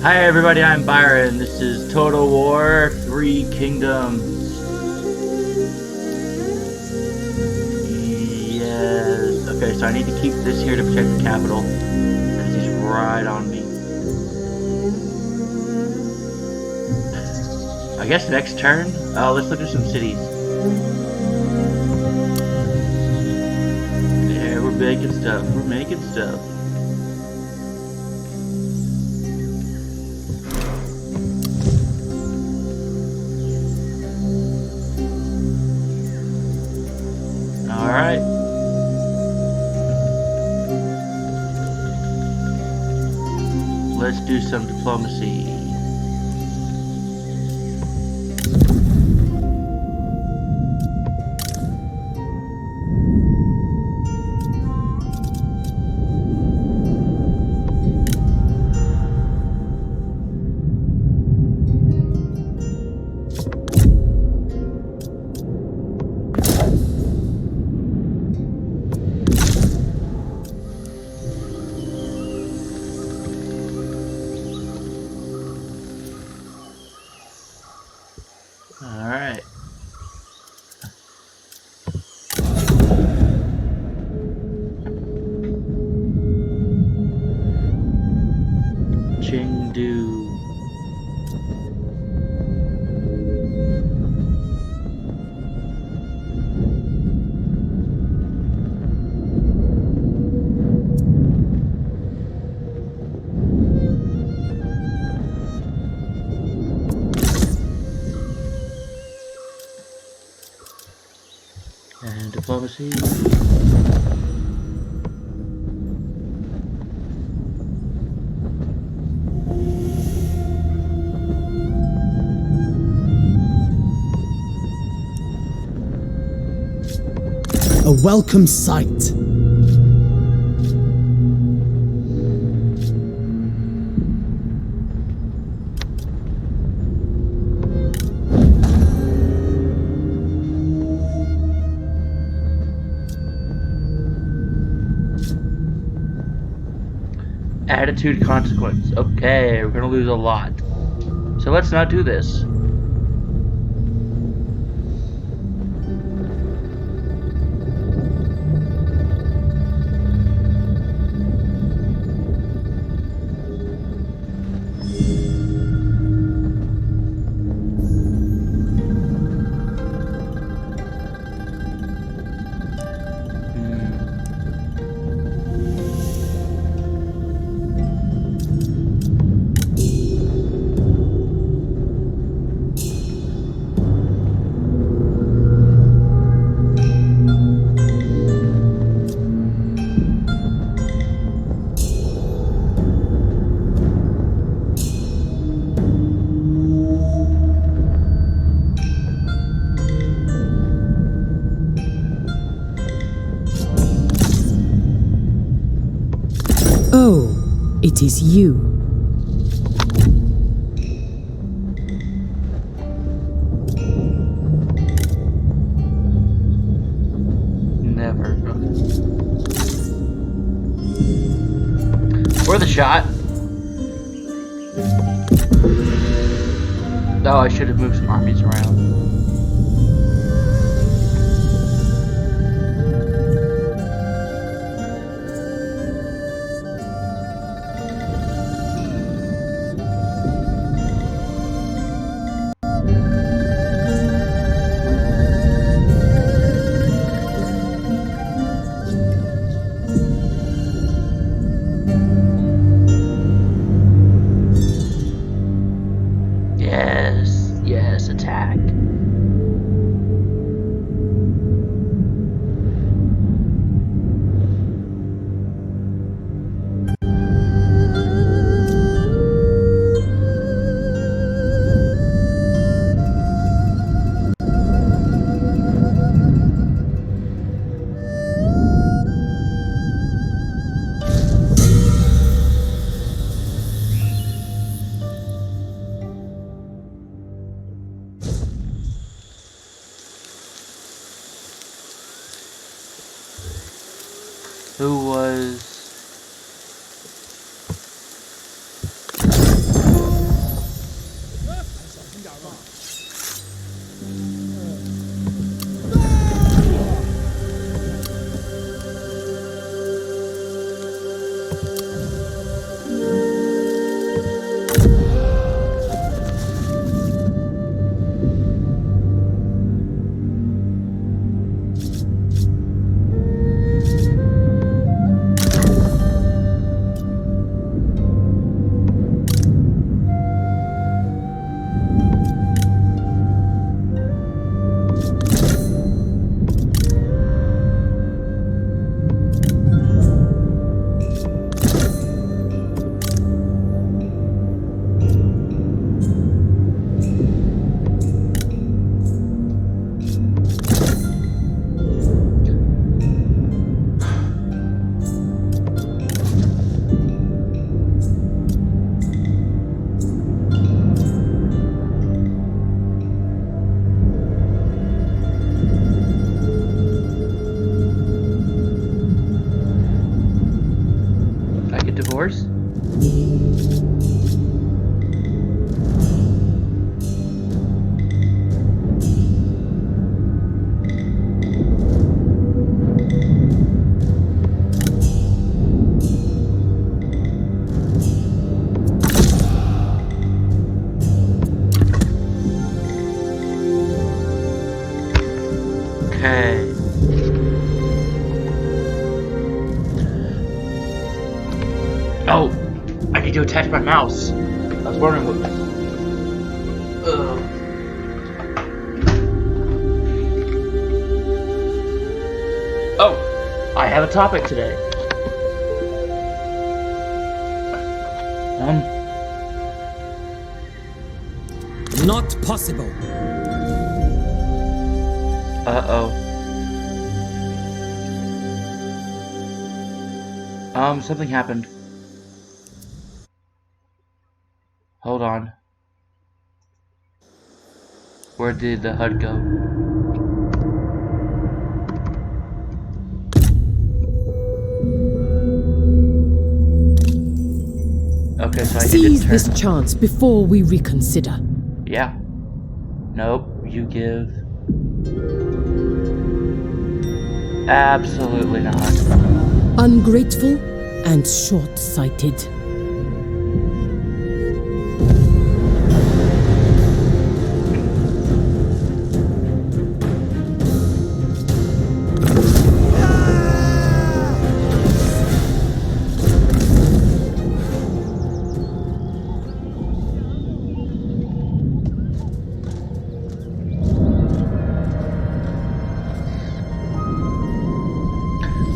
Hi everybody, I'm Byron. This is Total War 3 Kingdoms. Yes. Okay, so I need to keep this here to protect the capital, because he's right on me. I guess next turn, let's look at some cities. Yeah, we're making stuff. We're making stuff. Alright. Let's do some diplomacy. Alright. Chengdu. And diplomacy. A welcome sight. Attitude consequence. Okay, we're gonna lose a lot. So let's not do this. Oh, it is you. Never. For the shot. Oh, I should have moved some armies around. Yes, yes, attack. Who was... I get divorced? Okay. Oh, I need to attach my mouse. I was wondering what. Oh, I have a topic today. Not possible. Uh-oh. Something happened. Hold on. Where did the HUD go? Okay, so I hit Seize turn. this chance before we reconsider. Yeah. Nope, you give. Absolutely not. Ungrateful and short-sighted.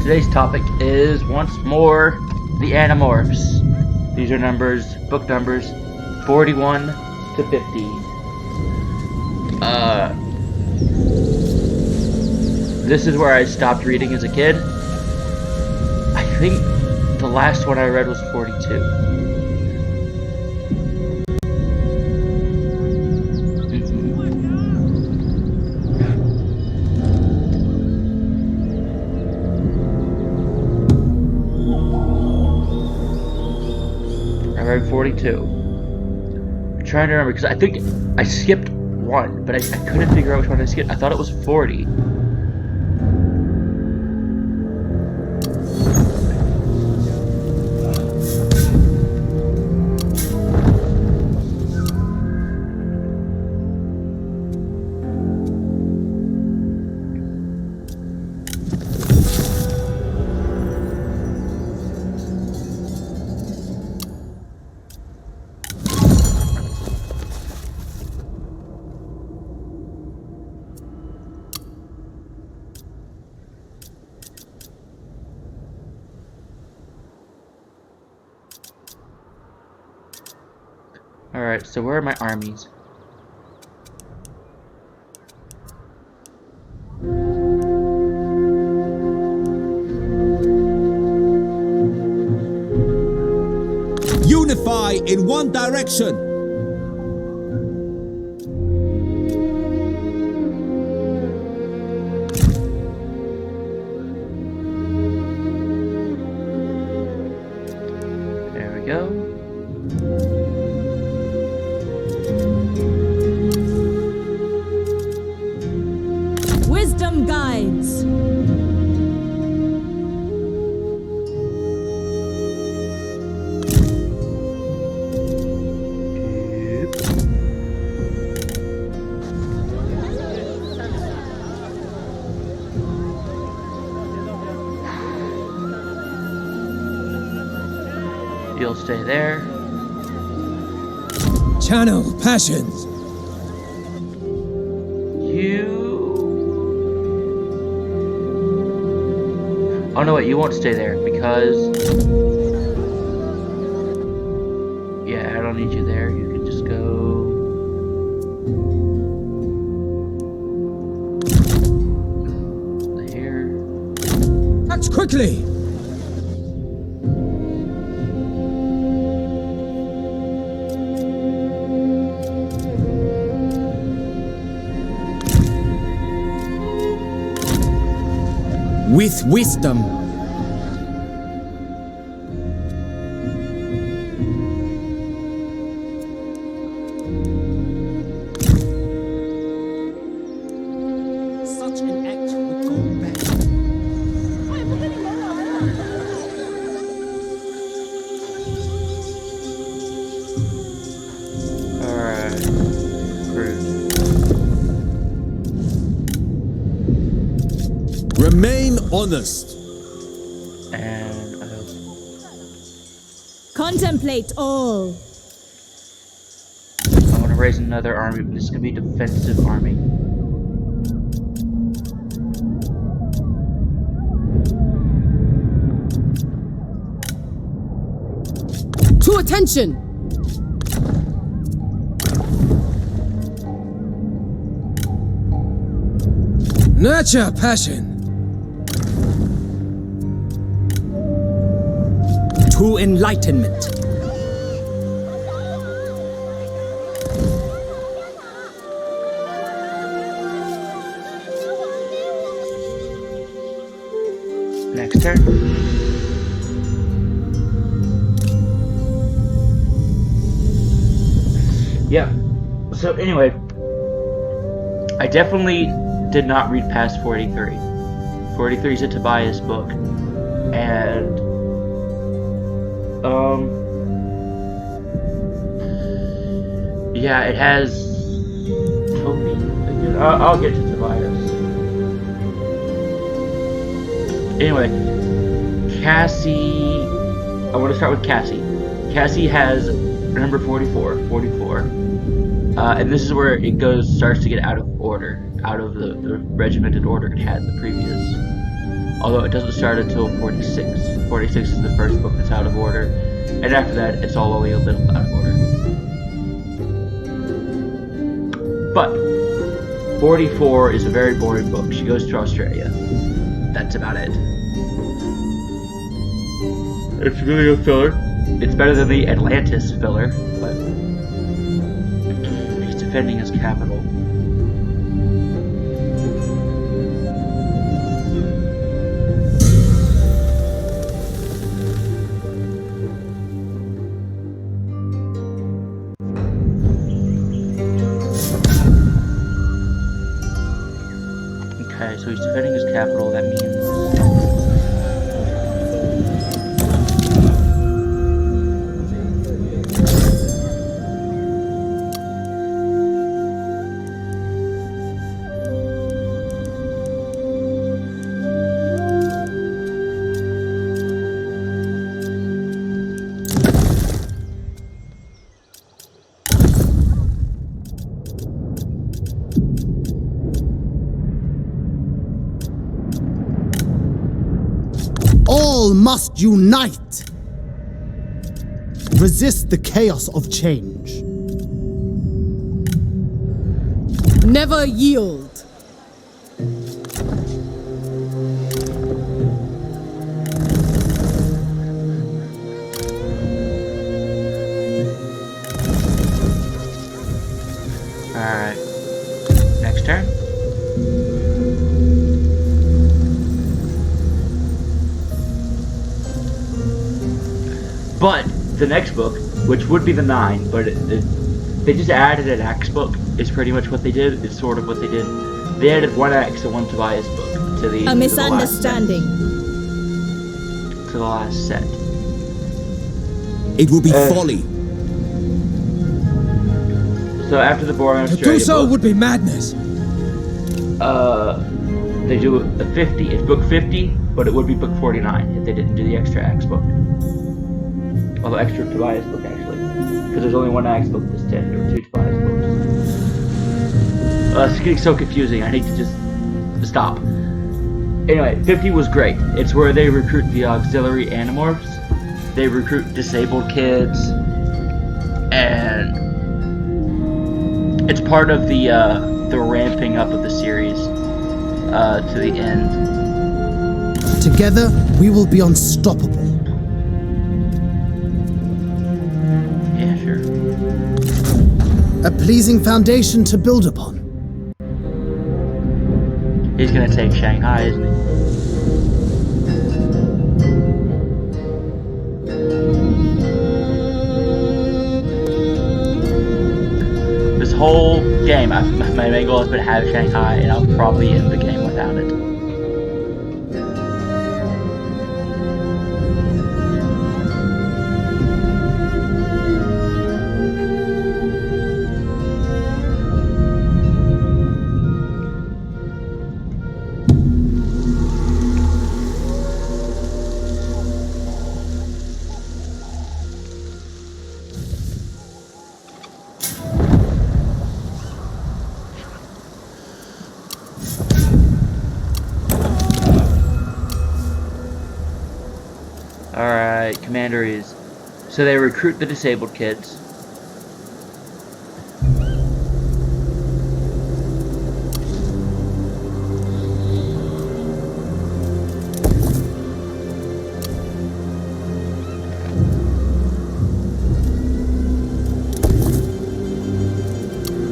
Today's topic is once more the Animorphs. These are numbers, book numbers, 41 to 50. This is where I stopped reading as a kid. I think the last one I read was 42. I read 42. I'm trying to remember because I think I skipped one, but I couldn't figure out which one I skipped. I thought it was 40. Alright, so where are my armies? Unify in one direction. There we go. You'll stay there. Channel passions. Oh no, wait, you won't stay there because... Yeah, I don't need you there. You can just go... there. Act quickly! With wisdom. Such an act would go back. Alright. Cruise. Remain honest. And... Contemplate all. I want to raise another army, but this is going to be a defensive army. To attention! Nurture passion. To enlightenment. Next turn. Yeah. So anyway, I definitely did not read past 43. 43 is a Tobias book, and yeah, it has Toby again. I'll get to Tobias. Anyway, Cassie. I want to start with Cassie. Cassie has number 44. And this is where it starts to get out of order, out of the regimented order it had in the previous. Although it doesn't start until 46. 46 is the first book that's out of order, and after that, it's all only a little out of order. But 44 is a very boring book. She goes to Australia. That's about it. It's really a filler. It's better than the Atlantis filler, but he's defending his capital. Okay, so he's defending his capital. That means all must unite. Resist the chaos of change. Never yield. alright. Next turn. But the next book, which would be the 9, but they just added an axe book, is pretty much what they did. It's sort of what they did. They added one axe and one Tobias book to the A misunderstanding. To the last set. It will be folly. So after the boring To Australia do so book, would be madness. they do a 50. It's book 50, but it would be book 49 if they didn't do the extra axe book. Although extra Tobias book actually, because there's only one Axe book this 10. There were 2 Tobias books. It's getting so confusing. I need to just stop. Anyway, 50 was great. It's where they recruit the auxiliary Animorphs. They recruit disabled kids, and it's part of the ramping up of the series to the end. Together, we will be unstoppable. Yeah, sure. A pleasing foundation to build upon. He's gonna take Shanghai, isn't he? This whole game, my main goal has been to have Shanghai, and I'll probably end the game without it. Alright, Commander is... So they recruit the disabled kids.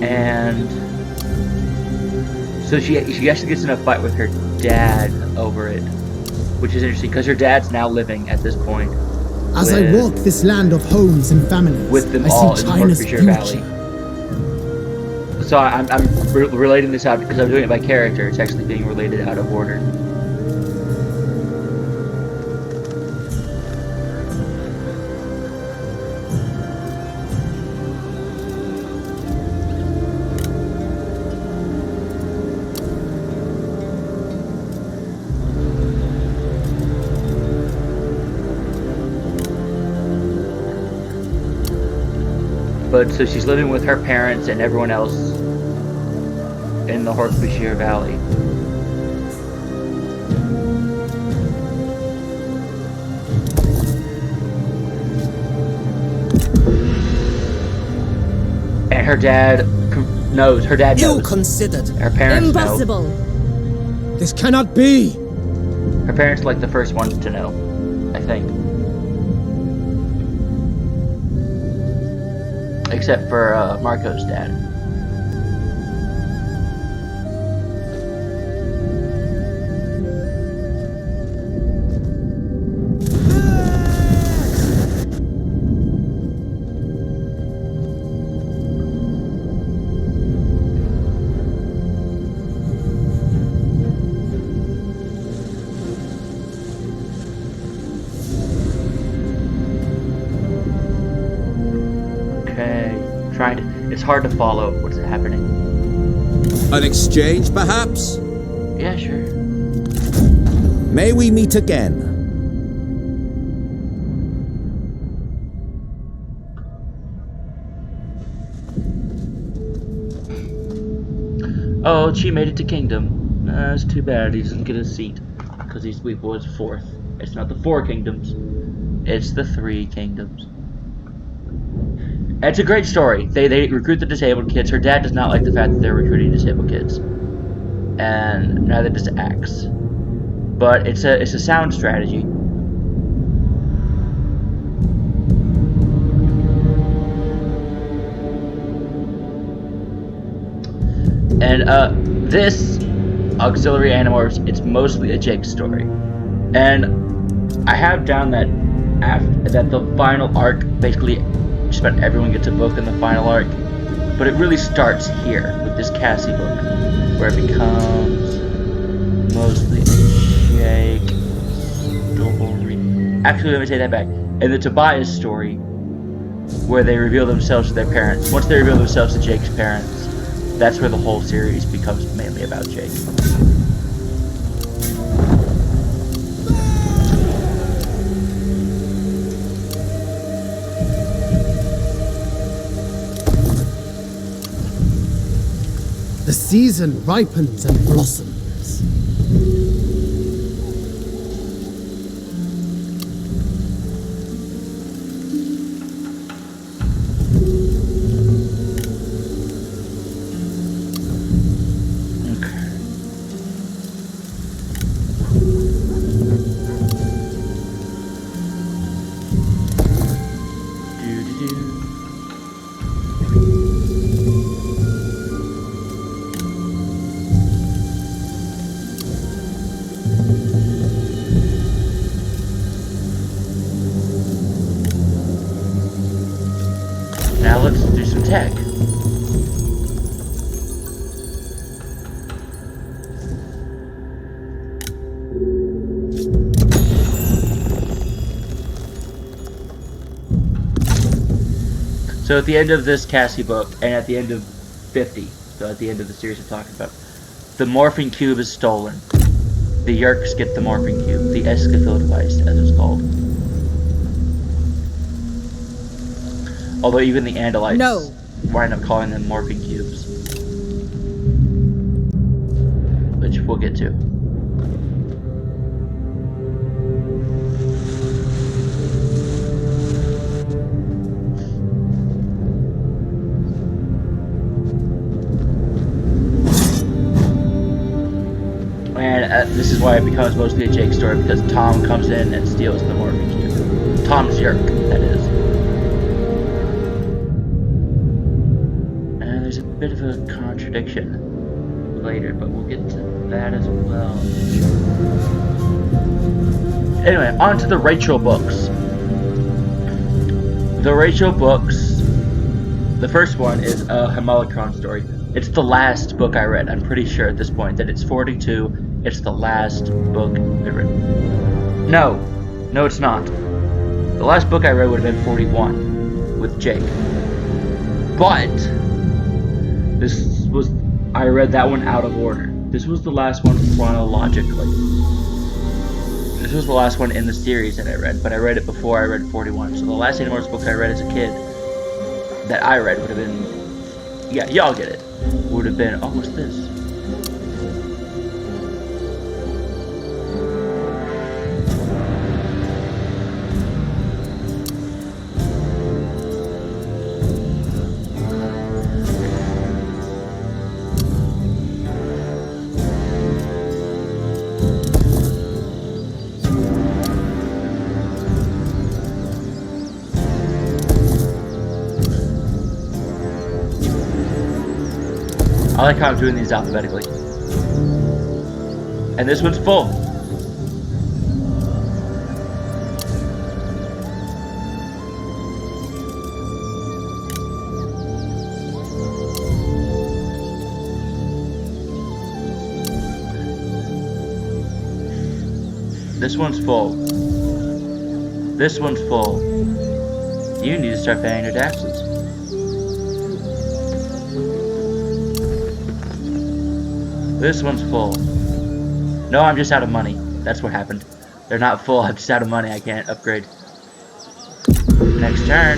And... So she actually gets in a fight with her dad over it. Which is interesting, because her dad's now living at this point. As I walk this land of homes and families, with them I all see in China's Hertfordshire future. Valley. So I'm relating this out because I'm doing it by character. It's actually being related out of order. But so she's living with her parents and everyone else in the Hertfordshire Valley. And her dad knows. Her dad knows. Ill-considered. Her parents Impossible. know. This cannot be. Her parents are like the first ones to know, I think. Except for Marco's dad. It's hard to follow what's happening. An exchange, perhaps? Yeah, sure. May we meet again? Oh, she made it to Kingdom. It's too bad he doesn't get a seat. Because he was 4th. It's not the 4 kingdoms. It's the 3 kingdoms. It's a great story. They recruit the disabled kids. Her dad does not like the fact that they're recruiting disabled kids. And neither does Axe. But it's a sound strategy. And this auxiliary Animorphs, it's mostly a Jake story. And I have down that the final arc, basically just about everyone gets a book in the final arc, but it really starts here with this Cassie book, where it becomes mostly a Jake story. Actually, let me take that back. In the Tobias story, where they reveal themselves to their parents, once they reveal themselves to Jake's parents, that's where the whole series becomes mainly about Jake. season ripens and blossoms. Now let's do some tech. So at the end of this Cassie book, and at the end of 50, so at the end of the series I'm talking about, the morphing cube is stolen. The Yerks get the morphing cube, the Escafil device, as it's called. Although even the Andalites No. wind up calling them morphing cubes. Which we'll get to. And this is why it becomes mostly a Jake story, because Tom comes in and steals the morphing cube. Tom's Yerk, that is. And there's a bit of a contradiction later, but we'll get to that as well. Anyway, on to the Rachel books. The Rachel books, the first one is a Himalicron story. It's the last book I read. I'm pretty sure at this point that it's 42. It's the last book I read. No, it's not. The last book I read would have been 41 with Jake. But I read that one out of order. This was the last one chronologically. This was the last one in the series that I read, but I read it before I read 41. So the last Animorphs book I read as a kid that I read would have been, yeah, y'all get it. Would have been, oh, what's this? I like how I'm doing these alphabetically. And this one's full. This one's full. This one's full. You need to start paying your taxes. This one's full. No, I'm just out of money. That's what happened. They're not full, I'm just out of money. I can't upgrade. Next turn.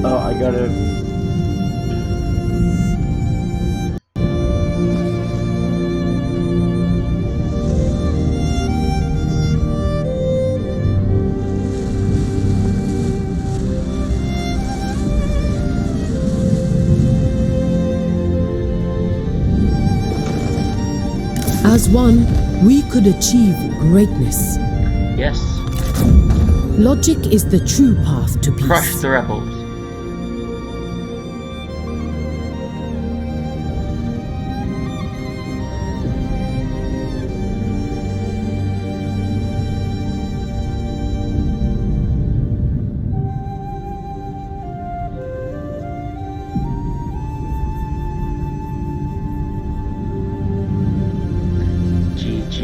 Oh, I gotta... As one, we could achieve greatness. Yes. Logic is the true path to peace. Crush the rebels. GG.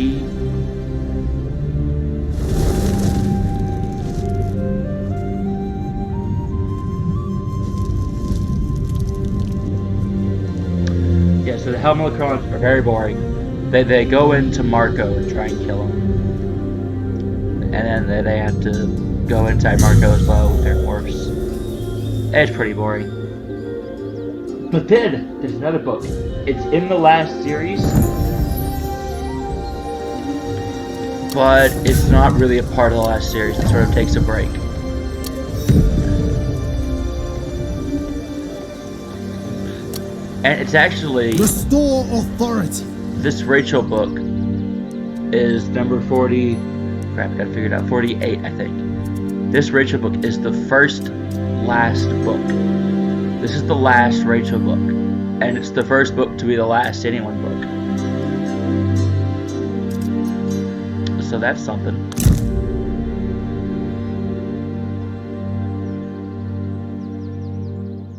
Helmelicrons are very boring. They go into Marco and try and kill him. And then they have to go inside Marco as well with their morphs. It's pretty boring. But then, there's another book. It's in the last series, but it's not really a part of the last series. It sort of takes a break. And it's actually... Restore authority. This Rachel book is number 40... Crap, gotta figure it out. 48, I think. This Rachel book is the last book. This is the last Rachel book. And it's the first book to be the last Anyone book. So that's something.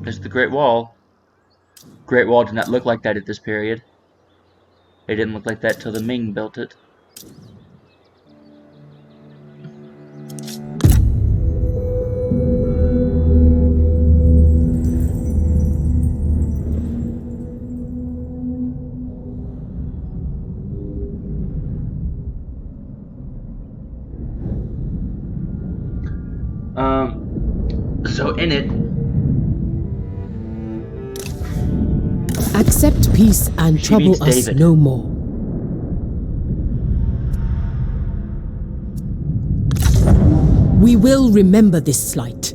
There's the Great Wall. Great Wall did not look like that at this period. It didn't look like that till the Ming built it. So in it, Accept peace and She trouble meets us David. no more. We will remember this slight.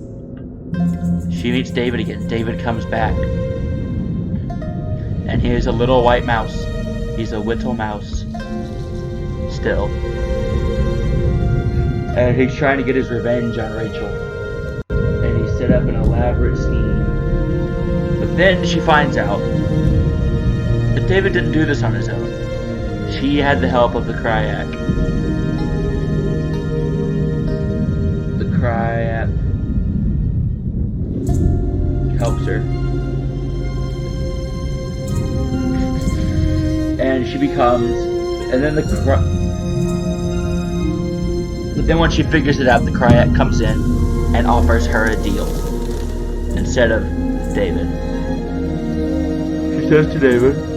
she meets David again. David comes back. And here's a little white mouse. He's a little mouse. Still. And he's trying to get his revenge on Rachel. And he set up an elaborate scheme. But then she finds out that David didn't do this on his own. She had the help of the Cryak. The Cryak helps her. And she becomes... And then But then when she figures it out, the Cryak comes in and offers her a deal. Instead of David. She says to David,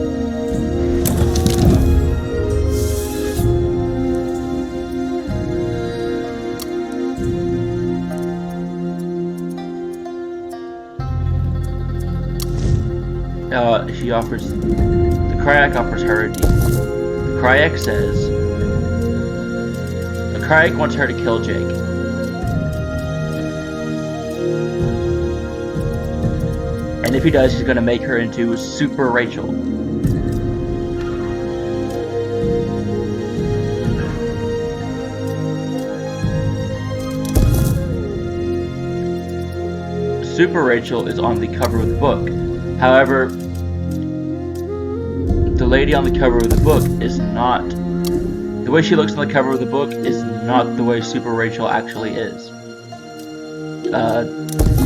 she offers... The Cryak offers her a deal. The Cryak says... The Cryak wants her to kill Jake. And if he does, he's going to make her into Super Rachel. Super Rachel is on the cover of the book. However, the lady on the cover of the book is not... The way she looks on the cover of the book is not the way Super Rachel actually is.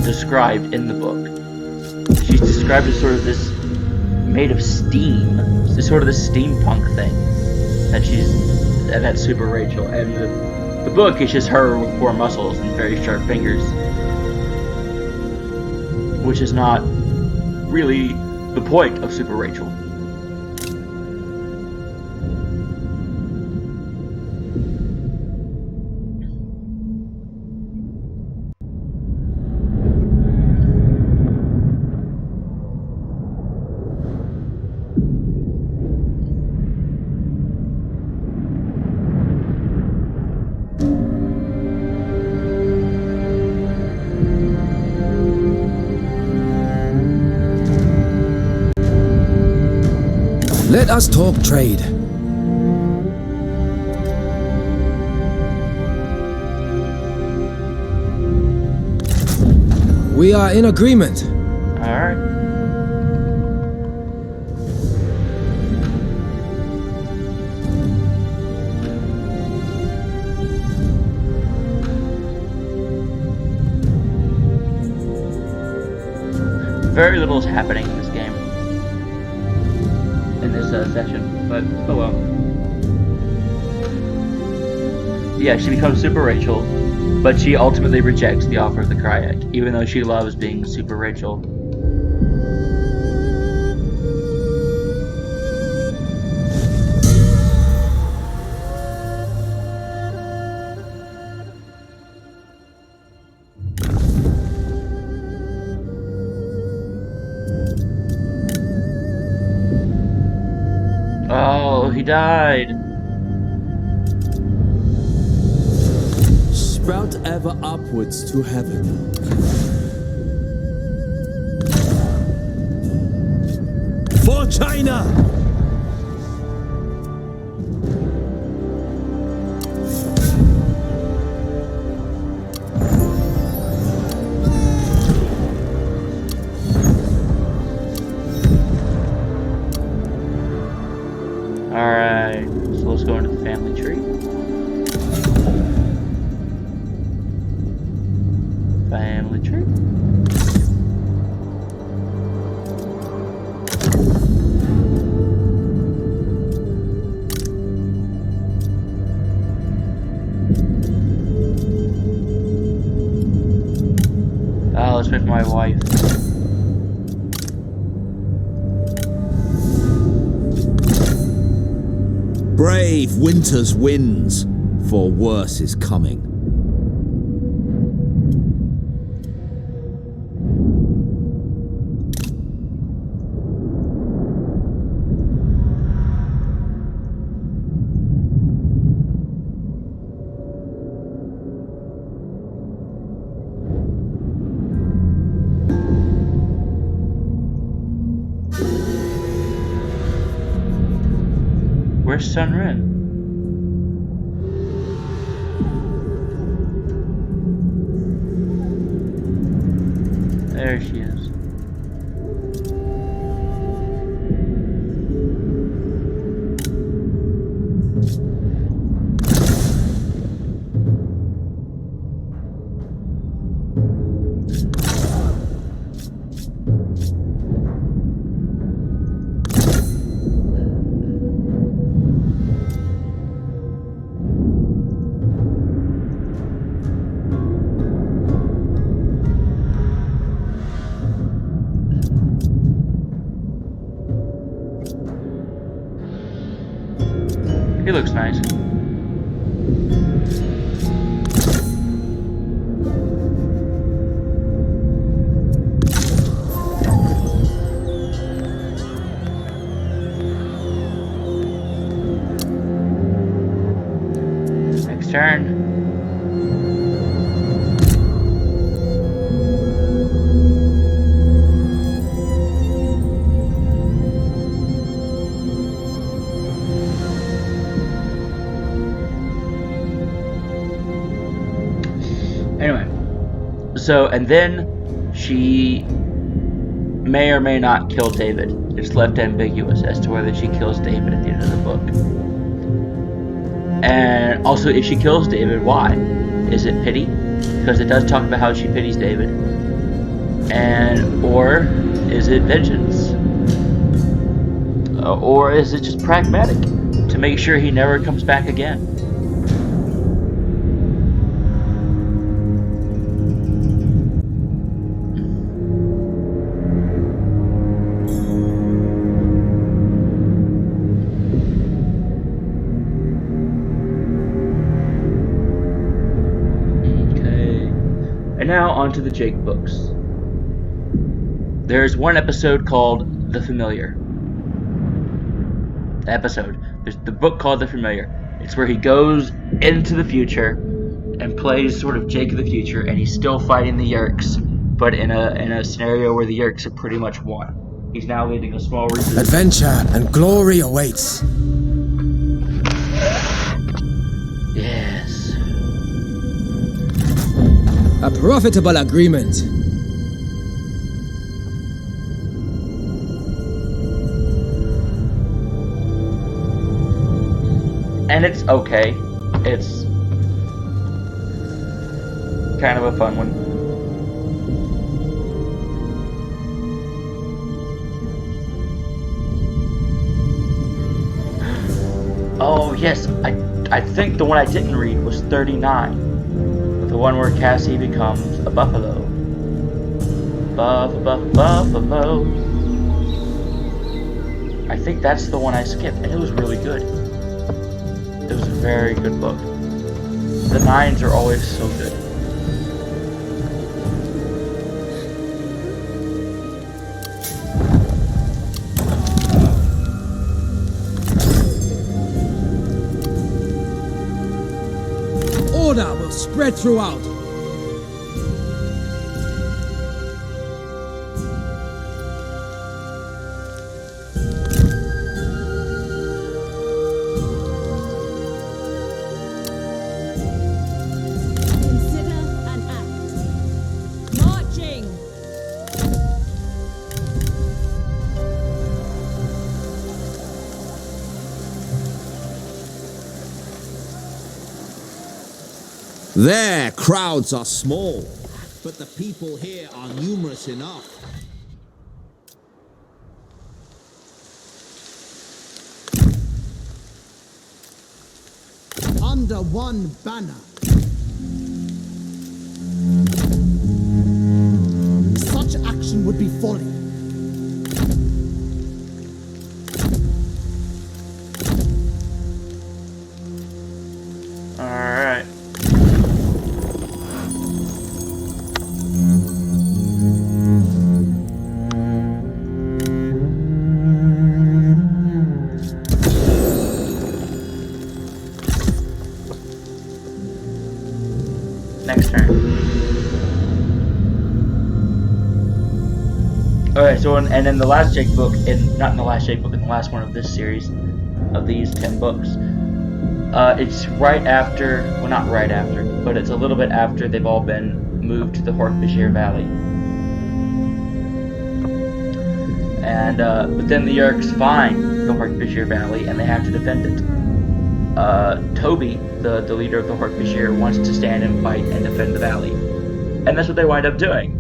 Described in the book. She's described as sort of this made of steam. It's sort of this steampunk thing that's Super Rachel. And the book is just her with 4 muscles and very sharp fingers, which is not really the point of Super Rachel. Let us talk trade. We are in agreement. Alright. Very little is happening in this game. In this session, but oh well. Yeah, she becomes Super Rachel, but she ultimately rejects the offer of the Cryak, even though she loves being Super Rachel. died. Sprout ever upwards to heaven. For China! Alright, so let's go into the family tree. Family tree. Let's pick my wife. Brave winter's winds, for worse is coming. Where's Sunrin? There she is. He looks nice. Next turn. Anyway, so, and then she may or may not kill David. It's left ambiguous as to whether she kills David at the end of the book. And also, if she kills David, why? Is it pity? Because it does talk about how she pities David. And, or is it vengeance? Or is it just pragmatic to make sure he never comes back again? Now onto the Jake books. There's one episode called The Familiar. There's the book called The Familiar. It's where he goes into the future and plays sort of Jake of the future, and he's still fighting the Yerks, but in a scenario where the Yerks have pretty much won. He's now leading a small resistance. Adventure and glory awaits. Yes. A profitable agreement. And it's okay. It's kind of a fun one. Oh yes, I think the one I didn't read was 39. The one where Cassie becomes a buffalo. Buffalo. I think that's the one I skipped, and it was really good. It was a very good book. The 9s are always so good. order will spread throughout. Consider and act. Marching. Their crowds are small, but the people here are numerous enough. Under one banner. Such action would be folly. Alright. Next turn. Alright, so and in the last Jake book, not in the last Jake book, in the last one of this series, of these 10 books, it's right after, well not right after, but it's a little bit after they've all been moved to the Hork-Bashir Valley. And, but then the Yeerks find the Hork-Bashir Valley and they have to defend it. Toby, the leader of the Hork-Bashir, wants to stand and fight and defend the valley. And that's what they wind up doing.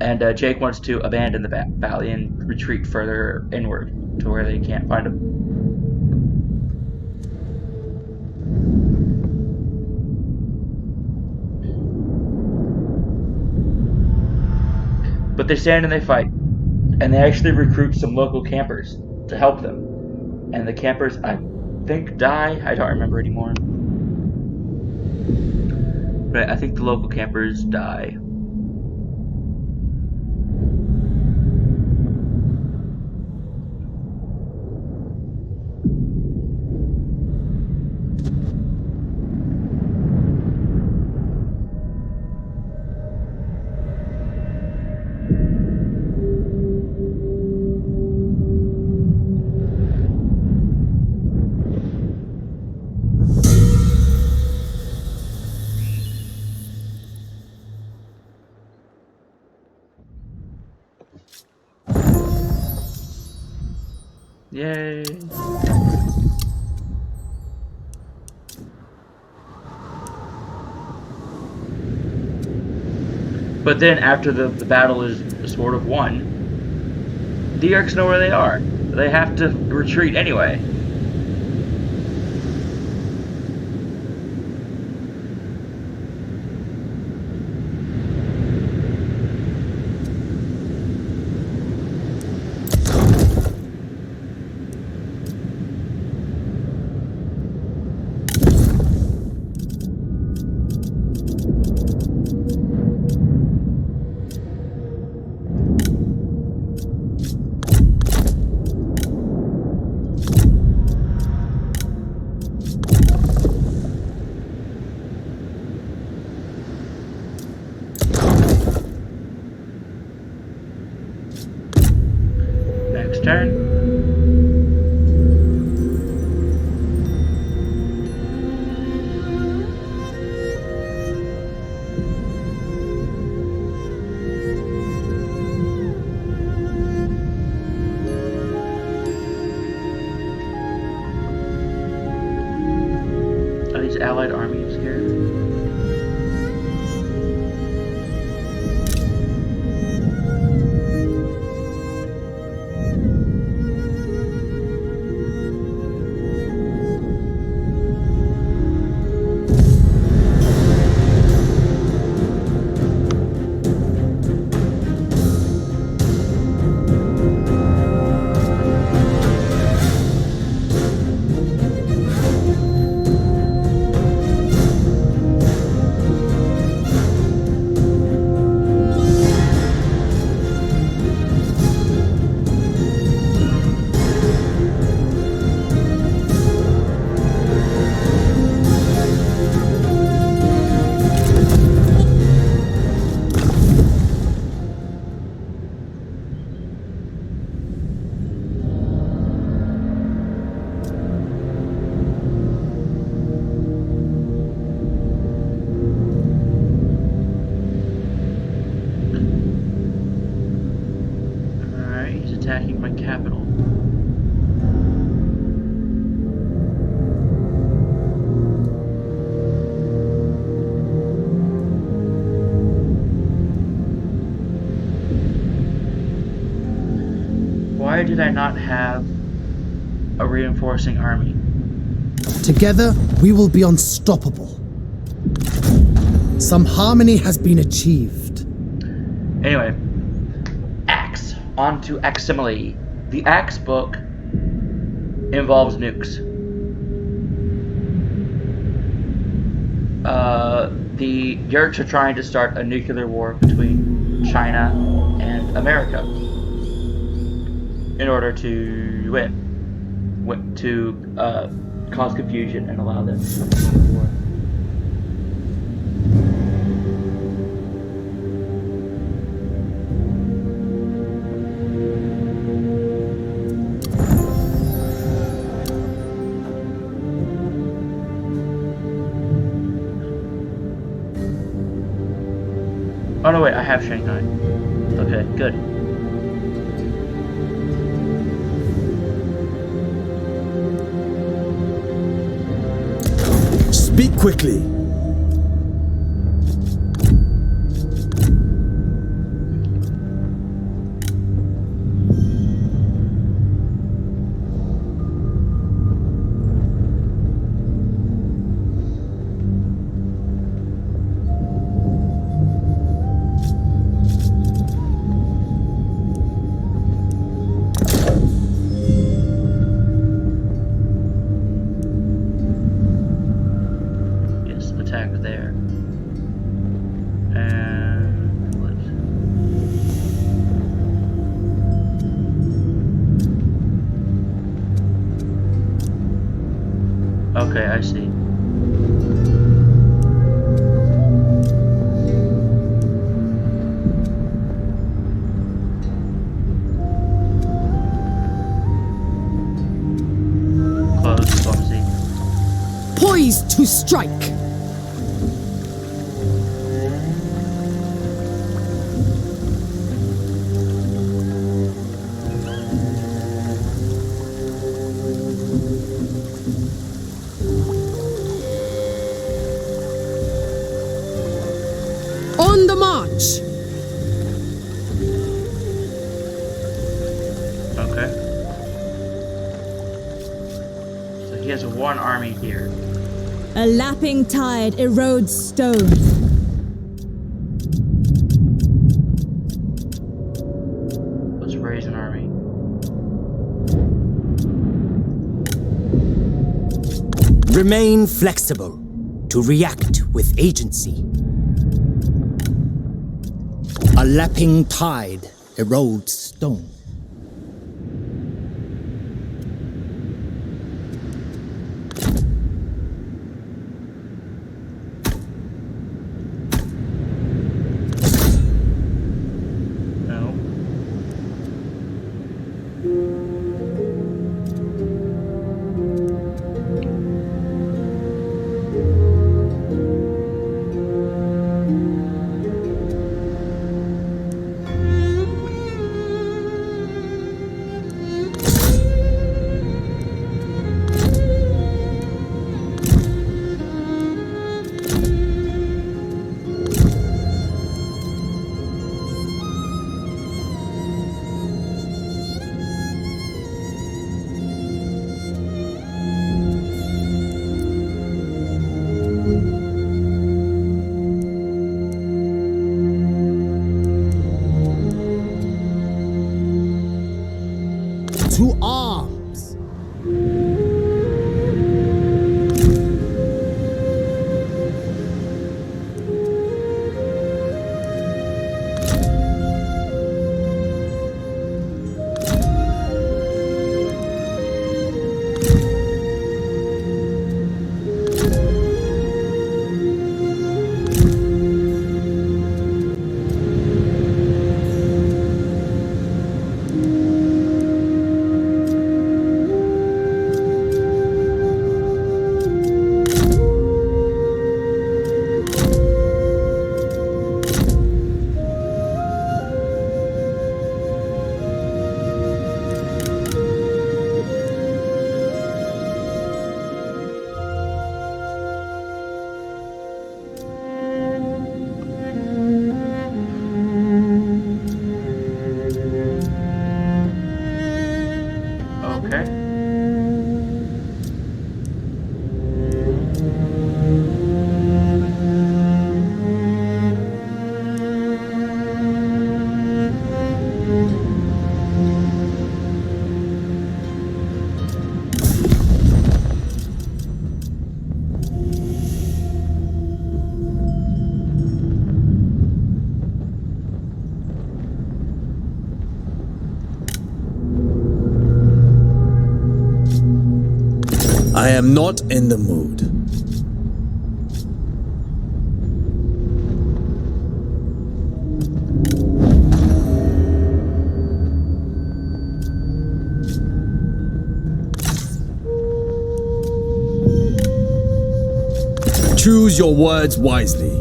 And Jake wants to abandon the valley and retreat further inward to where they can't find him. But they stand and they fight. And they actually recruit some local campers to help them. And the campers, I think, die. I don't remember anymore. But I think the local campers die. Yay! But then after the battle is sort of won, the Yeerks know where they are. They have to retreat anyway. Next turn. Are these allied armies here? did I not have a reinforcing army? Together, we will be unstoppable. Some harmony has been achieved. Anyway, Axe. On to Aximile. The Axe book involves nukes. The Yurts are trying to start a nuclear war between China and America in order to win, to cause confusion and allow them to start a war. Oh no, wait, I have Shanghai. Okay, good. Speak quickly. Yes, attack there. And what? Okay, I see. Close diplomacy. Poised to strike. On the march. Okay. So he has one army here. A lapping tide erodes stone. Let's raise an army. Remain flexible to react with agency. A lapping tide erodes stone. No. am not in the mood. Choose your words wisely.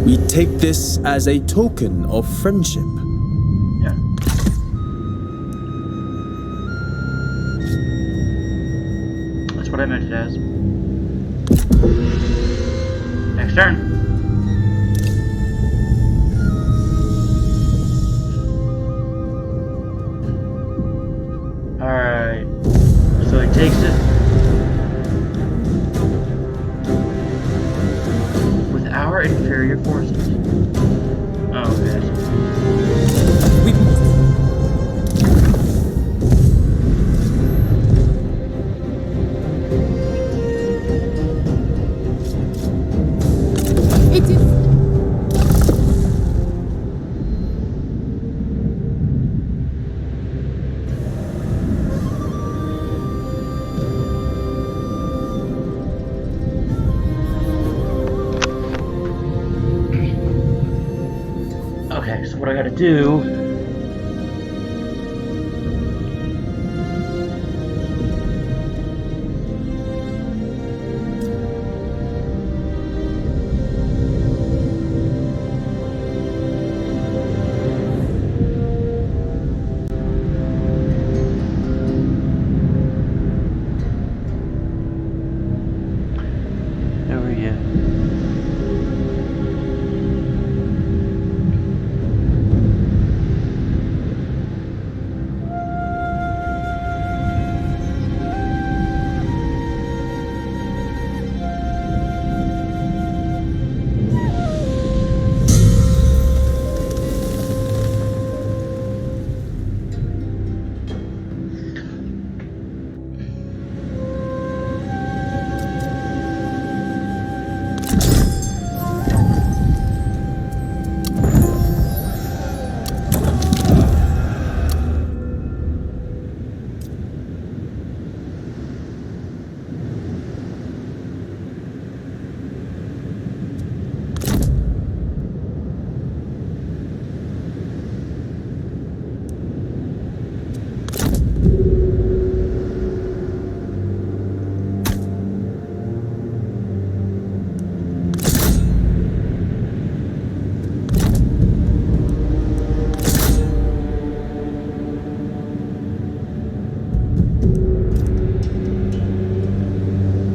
We take this as a token of friendship. Yeah. That's what I meant it as. Next turn. Alright. So he takes it. With our inferior forces. Oh, okay. It is. Okay, so what I gotta do. There we go.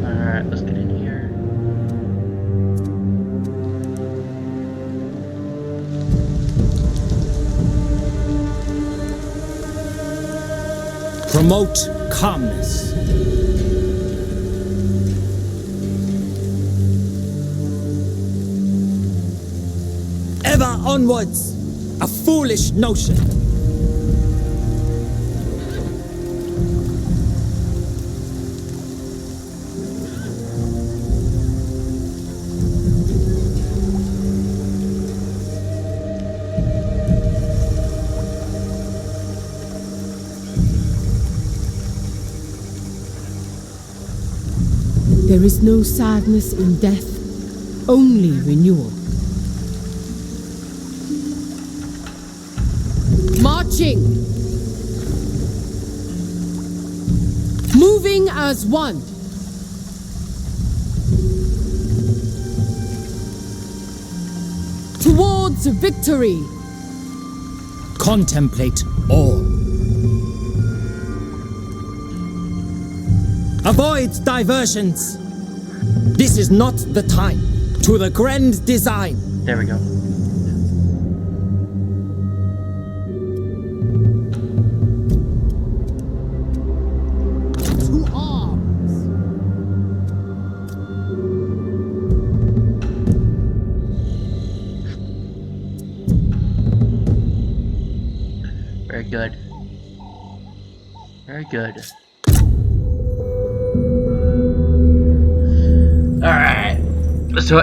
Alright, let's get in here. Promote calmness. Ever onwards, a foolish notion. There is no sadness in death, only renewal. Marching! Moving as one! Towards victory! Contemplate all. Avoid diversions. This is not the time. To the grand design. There we go. To arms! good. Very good. Alright. So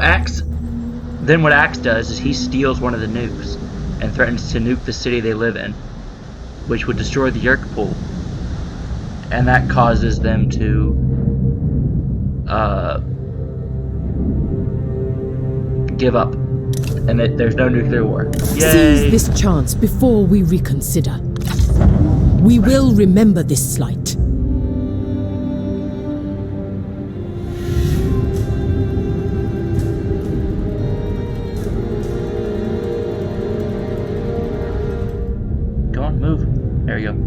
then what Axe does is he steals one of the nukes and threatens to nuke the city they live in, which would destroy the Yerk pool. And that causes them to give up. And that there's no nuclear war. Yay! Seize this chance before we reconsider. We will remember this slight. Go on, move. There you go.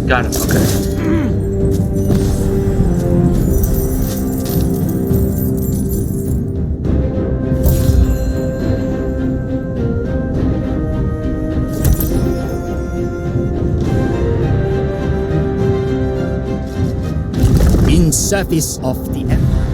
Got him, okay. In service of the Empire.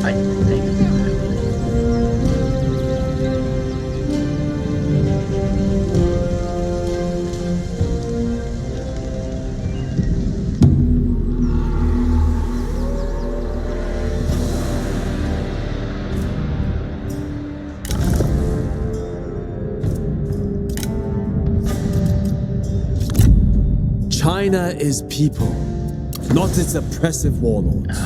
I think. China is people, not its oppressive warlords.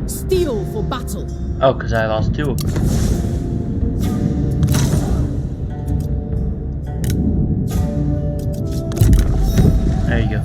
Steel for battle. Oh, because I lost two of them. There you go.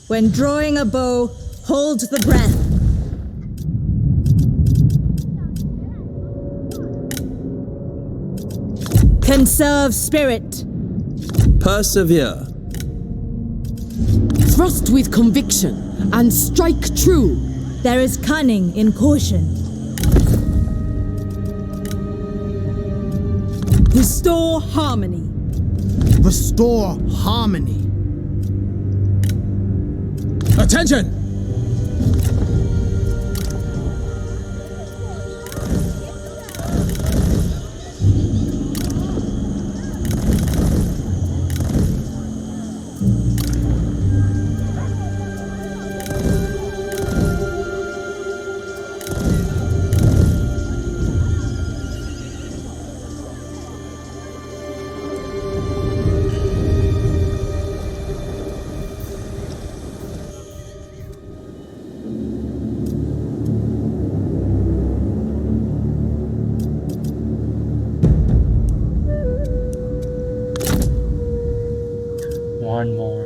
When drawing a bow, hold the breath. Conserve spirit. Persevere. Thrust with conviction and strike true. There is cunning in caution. Restore harmony. Restore harmony. Attention! one more.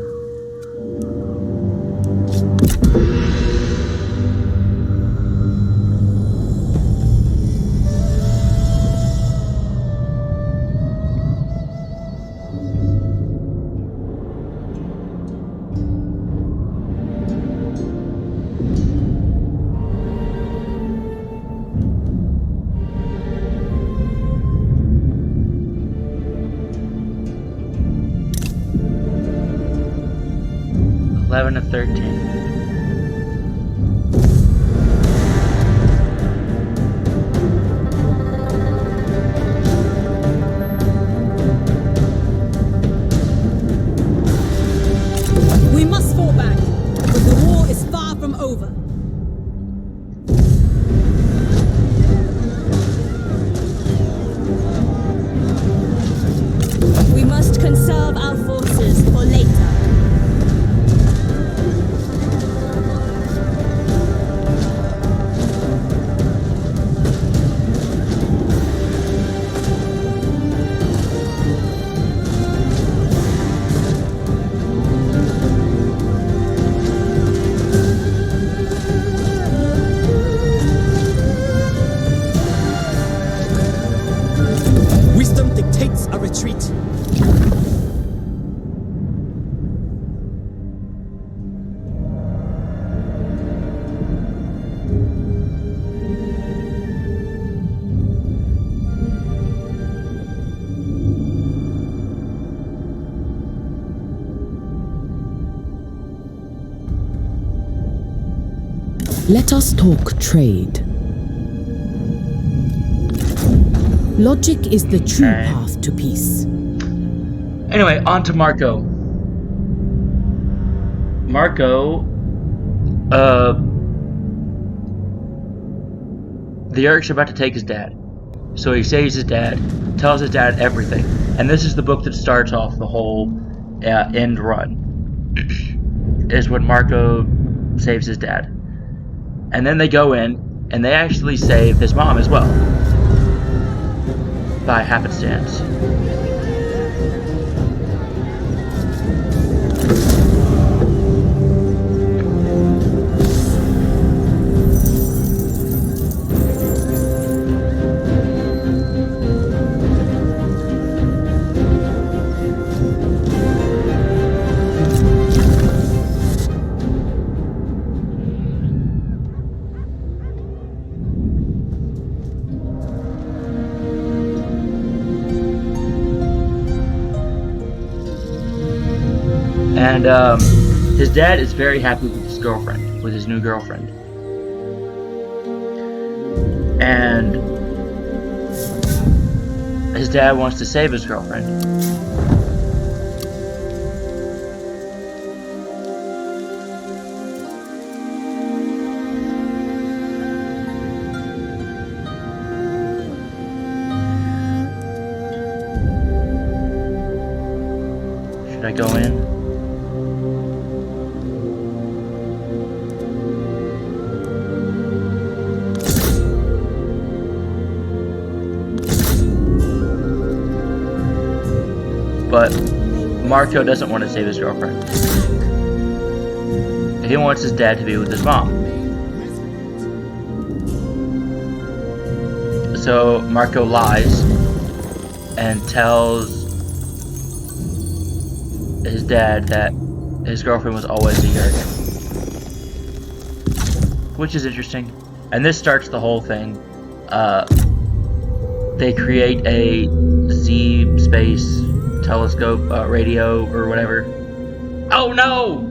Eleven of 13. We must fall back, but the war is far from over. We must conserve our forces for later. Wisdom dictates a retreat. Let us talk trade. Logic is the true Okay. path to peace. Anyway, on to Marco. Marco, the Urks are about to take his dad. So he saves his dad, tells his dad everything. And this is the book that starts off the whole end run. Is when Marco saves his dad. And then they go in, and they actually save his mom as well. By happenstance. And his dad is very happy with his girlfriend, with his new girlfriend. And his dad wants to save his girlfriend. Should I go in? But Marco doesn't want to save his girlfriend. He wants his dad to be with his mom. So Marco lies and tells his dad that his girlfriend was always a Yerk. Which is interesting. And this starts the whole thing. They create a Z space telescope, radio, or whatever. Oh no!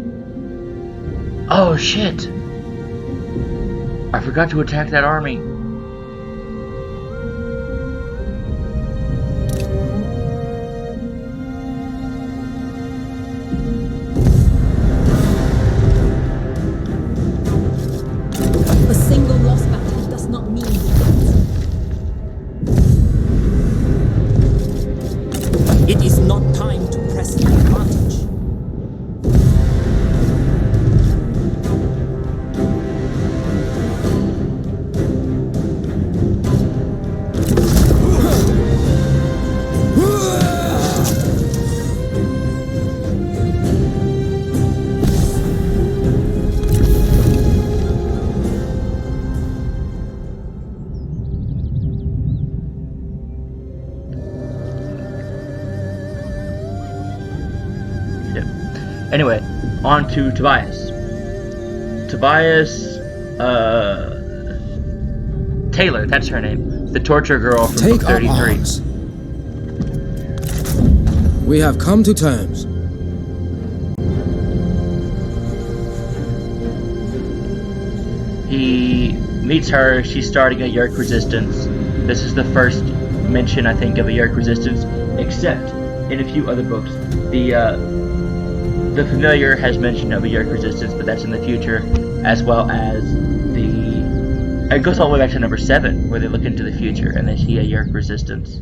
Oh shit! I forgot to attack that army. A single lost battle does not mean defeat. It is not time to press the advantage. Anyway, on to Tobias. Tobias, Taylor, that's her name. The torture girl from Take book up 33. arms. We have come to terms. He meets her, she's starting a Yerk resistance. This is the first mention, I think, of a Yerk resistance, except in a few other books. The Familiar has mention of a Yerk resistance, but that's in the future, as well as it goes all the way back to number 7, where they look into the future and they see a Yerk resistance.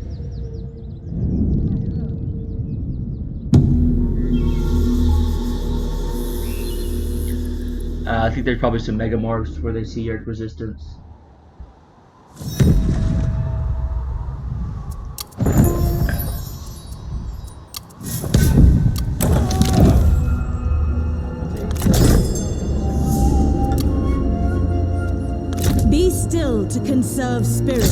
I think there's probably some Megamorphs where they see Yerk resistance. Be still to conserve spirit.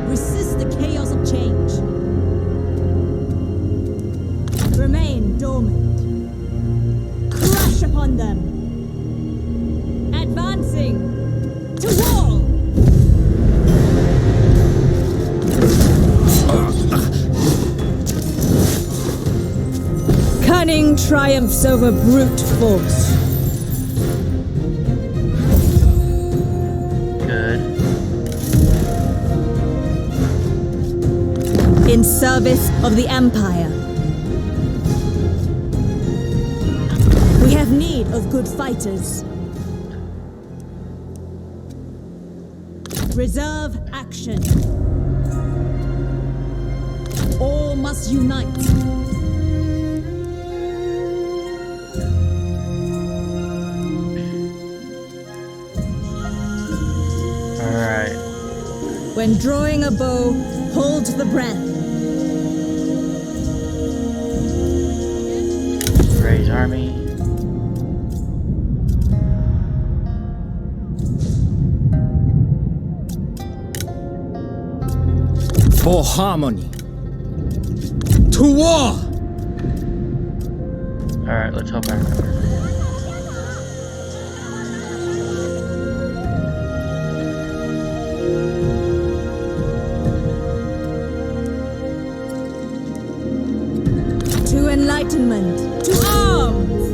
Resist the chaos of change. Remain dormant. Crash upon them. Advancing to war. Cunning triumphs over brute force. Good. In service of the Empire. We have need of good fighters. Reserve action. All must unite. Alright. When drawing a bow, hold the breath. Raise army. For harmony. To war! Alright, let's hope I remember. To enlightenment. To arms!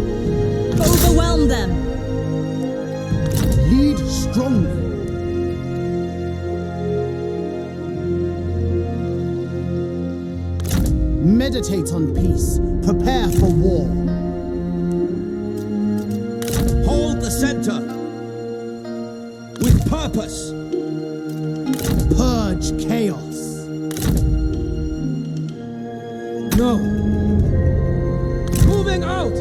Overwhelm them. Lead strongly. Meditate on peace. Prepare for war. Hold the center. With purpose. Purge chaos. No. Moving out!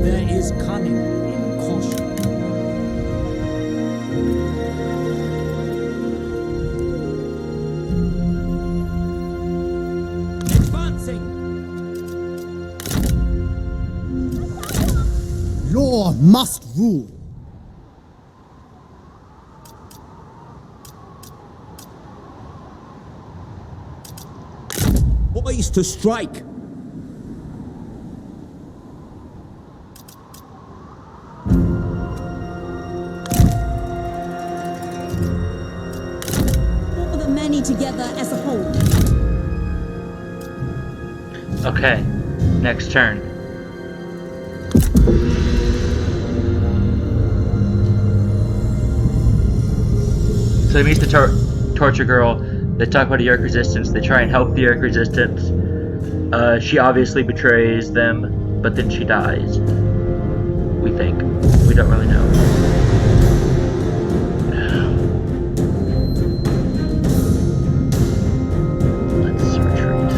There is cunning in caution. Advancing! Law must rule. Poised to strike. Pull the many together as a whole. Okay, next turn. So he meets the torture girl. They talk about a Yerk resistance. They try and help the Yerk resistance. She obviously betrays them, but then she dies. We think. We don't really know. Let's retreat.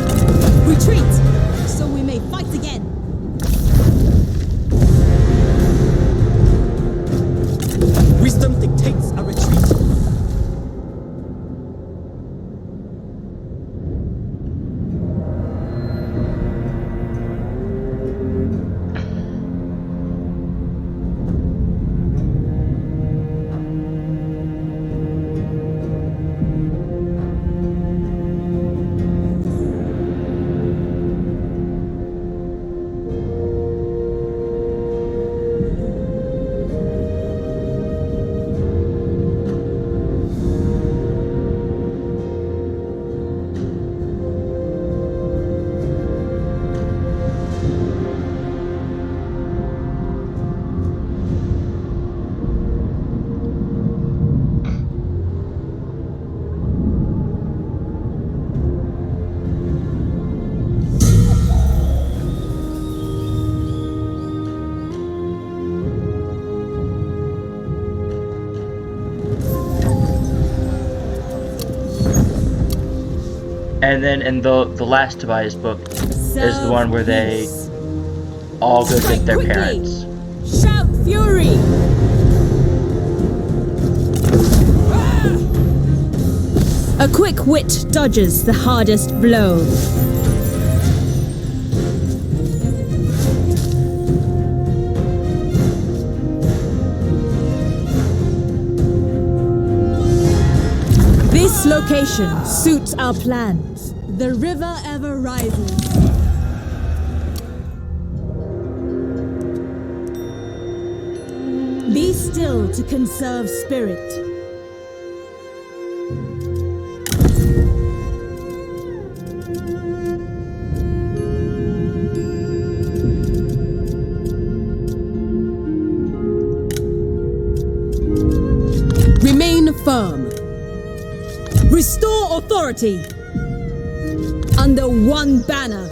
Retreat, so we may fight again. Wisdom dictates a retreat. And then in the last Tobias book is the one where they Peace. all go Strike get their quickly. parents. Shout fury! A quick wit dodges the hardest blow. This location suits our plans. The river ever rises. Be still to conserve spirit. Remain firm. Restore authority. Under one banner.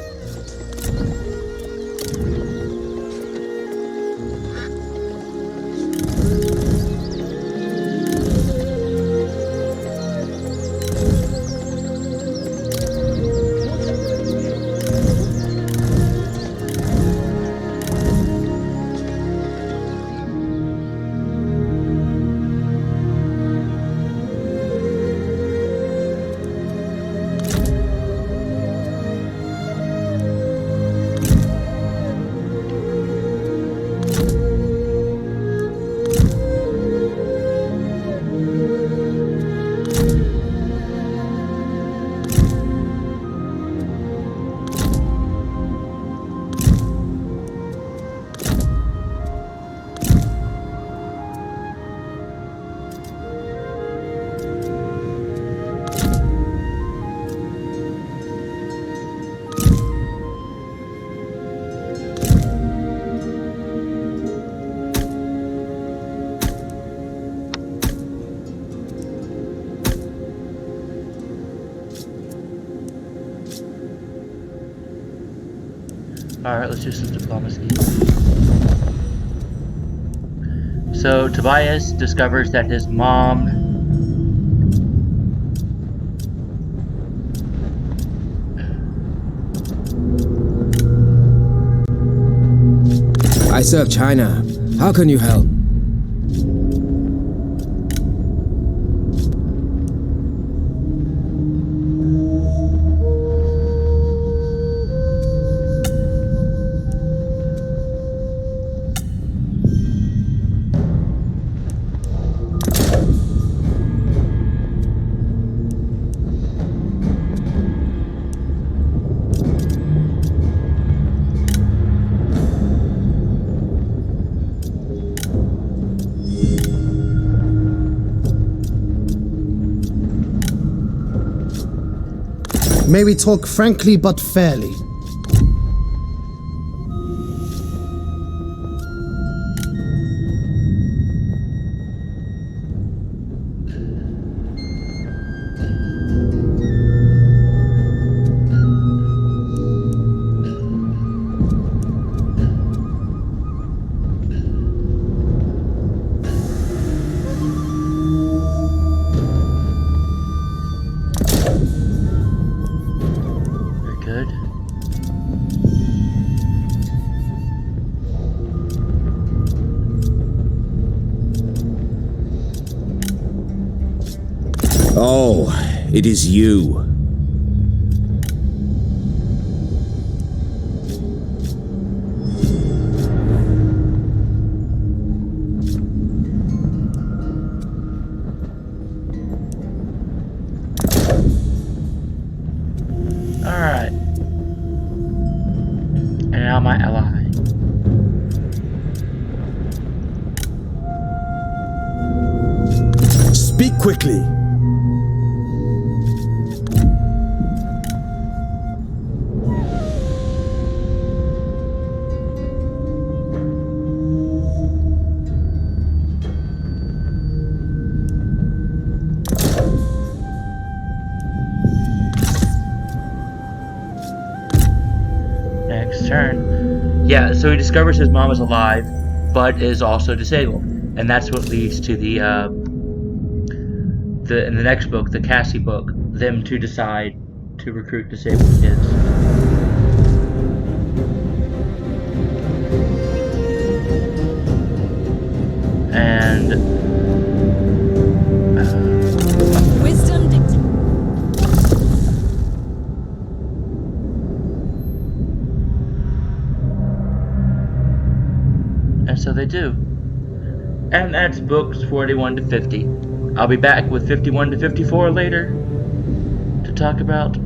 Alright, let's do some diplomacy. So Tobias discovers that his mom I serve China. How can you help? May we talk frankly but fairly? very good. Oh, it is you. Alright. And now my ally. Speak quickly. Next turn. Yeah, so he discovers his mom is alive, but is also disabled. And that's what leads to in the next book, the Cassie book, them to decide to recruit disabled kids. And Wisdom dictates. so they do. And that's books 41 to 50. I'll be back with 51 to 54 later to talk about.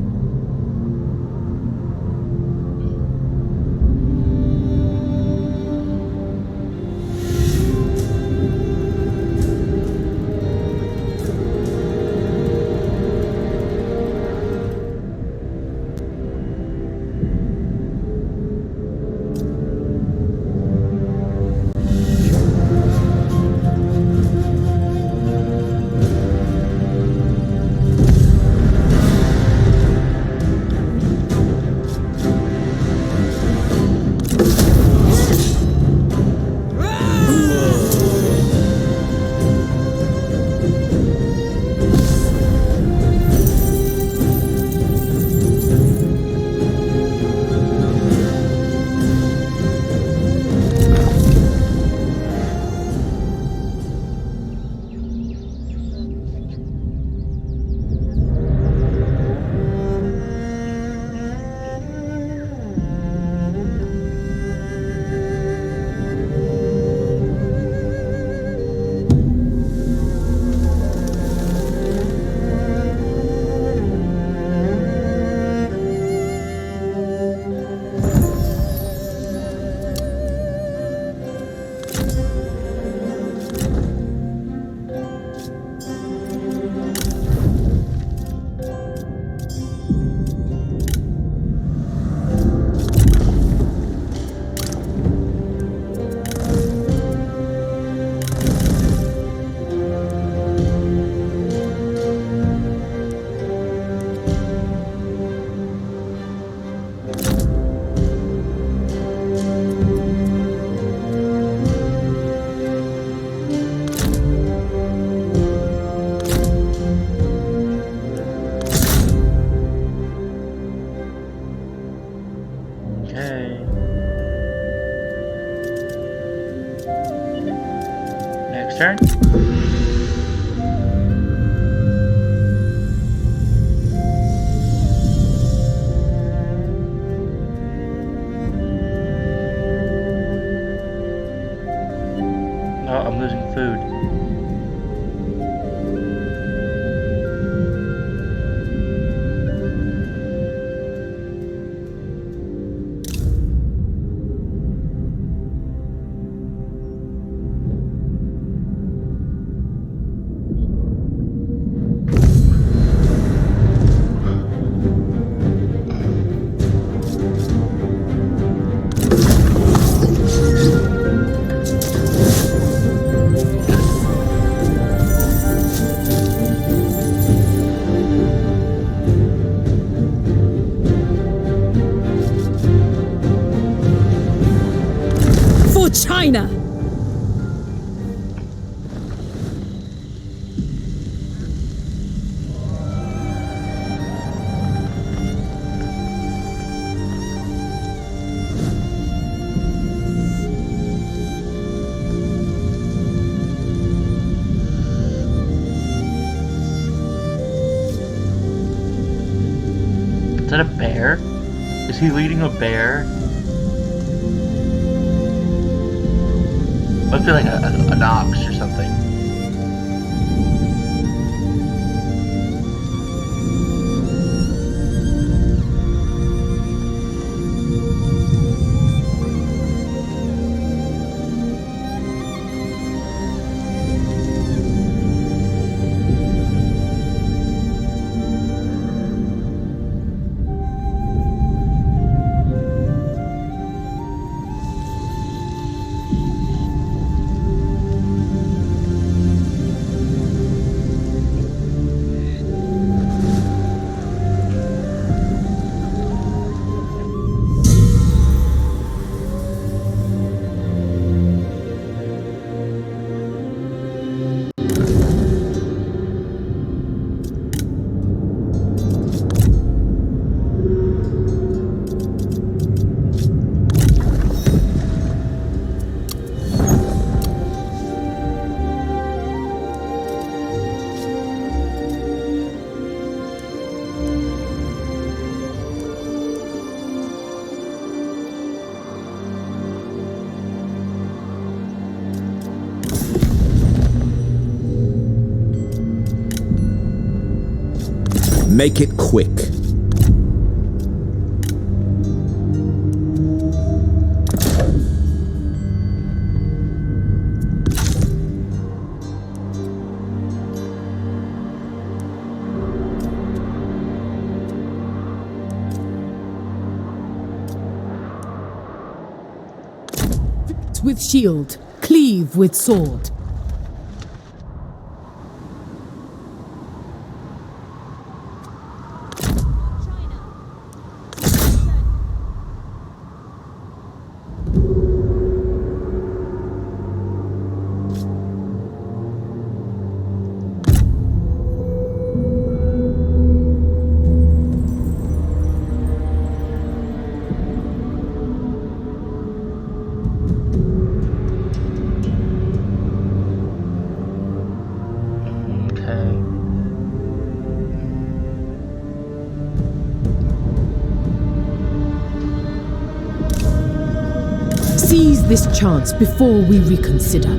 Okay. Next turn. Oh, I'm losing food. For China! Is that a bear? Is he leading a bear? Must be like an ox or something. Make it quick. With shield, cleave with sword. Seize this chance before we reconsider.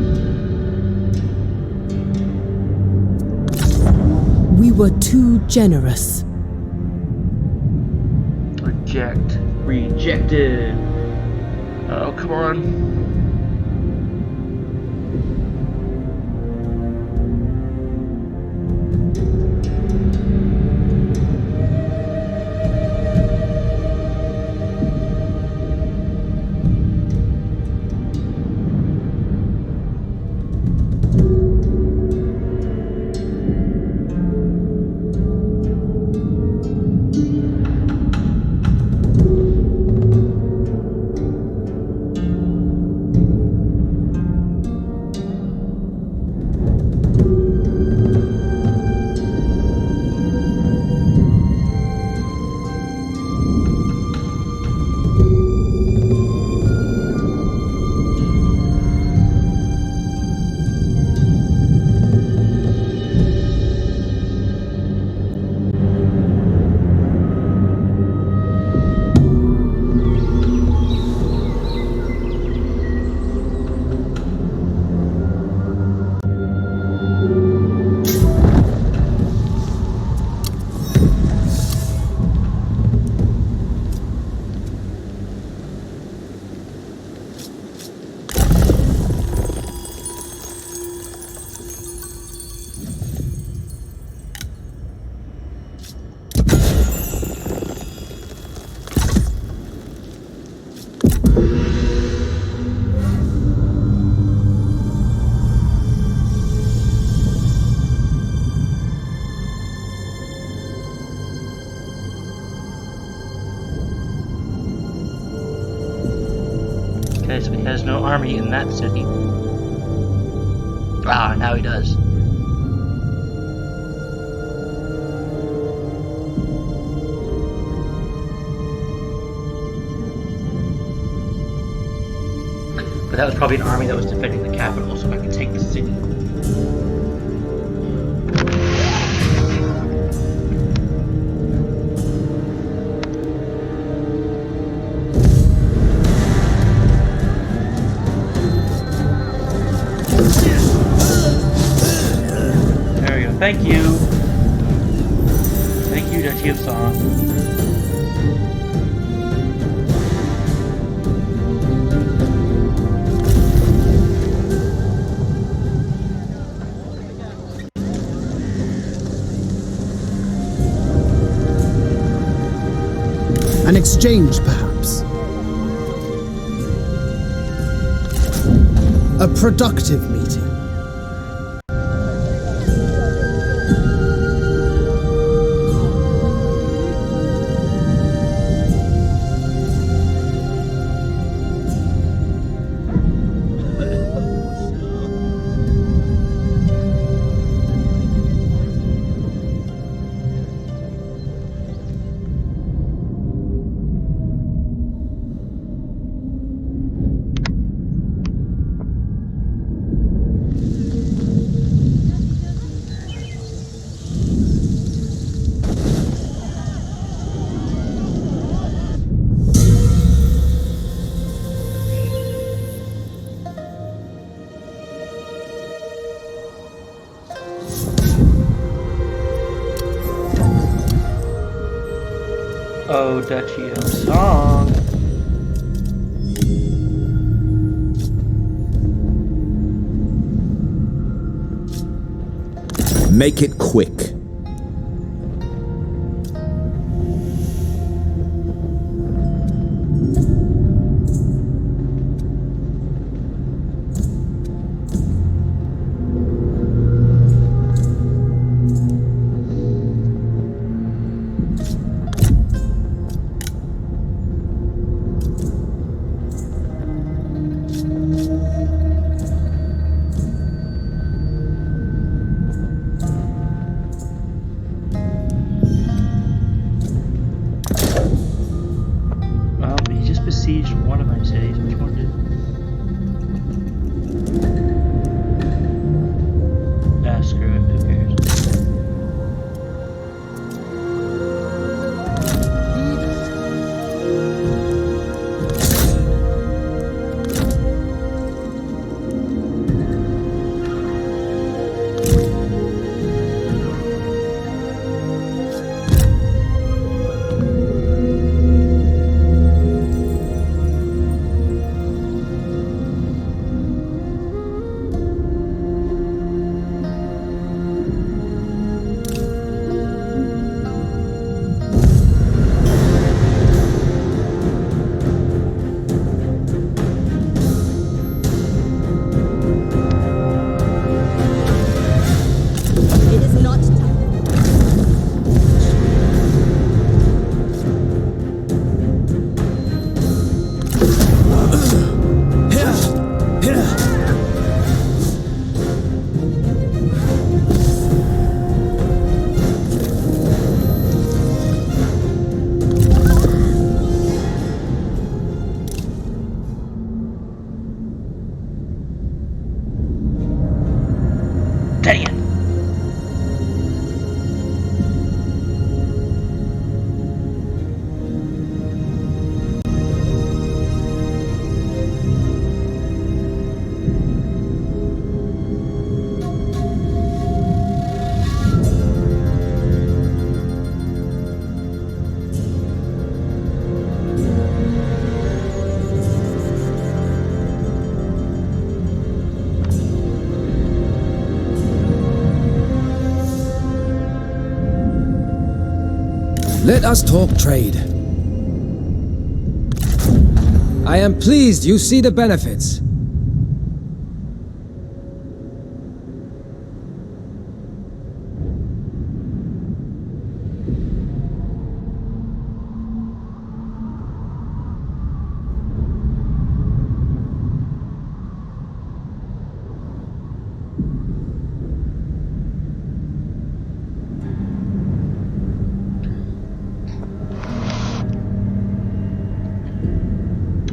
We were too generous. Reject. Rejected. Oh, come on. Okay, so he has no army in that city. Ah, now he does. But that was probably an army that was defending the capital, so I could take the city. There we go. Thank you. Thank you, Duchy of Song. An exchange, perhaps. A productive meeting. Oh, Duccio song. Make it quick. He just besieged one of my cities. Which one did? Ah, screw it. Who cares? It is not time. Dang it! Let us talk trade. I am pleased you see the benefits.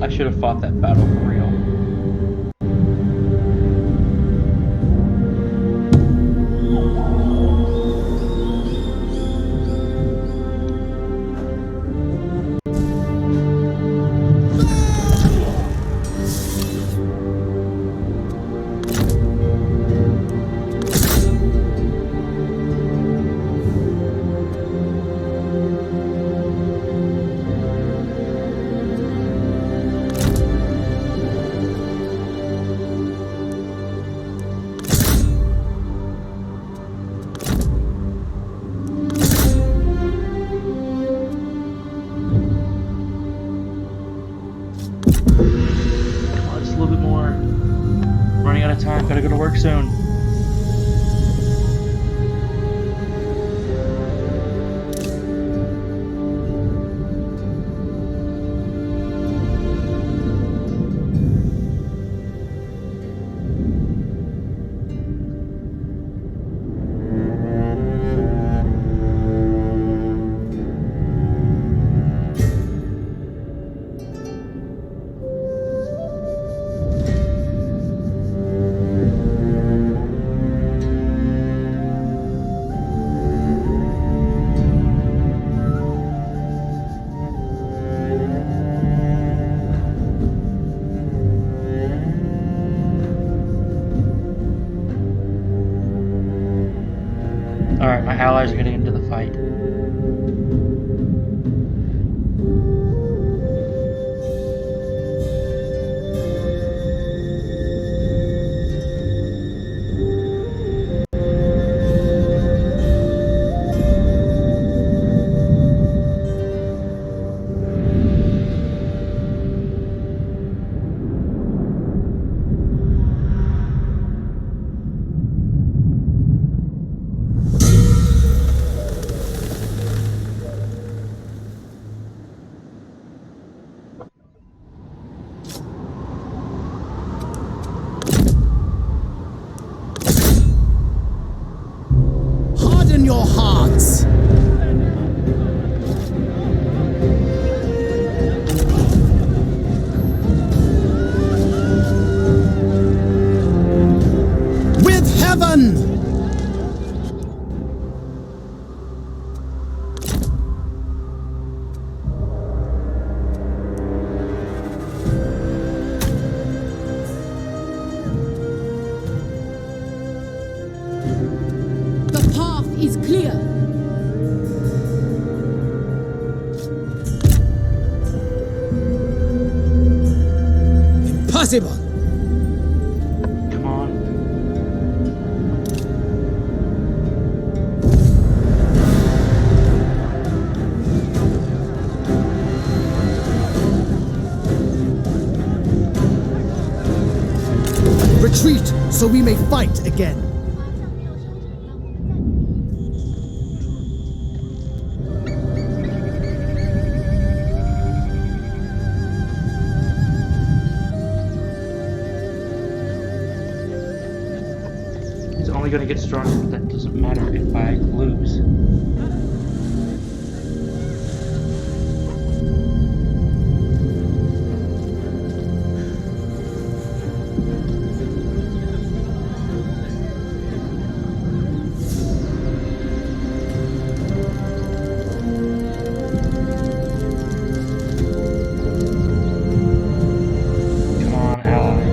I should have fought that battle for real. Come on, just a little bit more. Running out of time. Gotta go to work soon. Alright, my allies are getting into the fight. Impossible! Come on. Retreat, so we may fight again. It's only going to get stronger, but that doesn't matter if I lose. Come on, allies.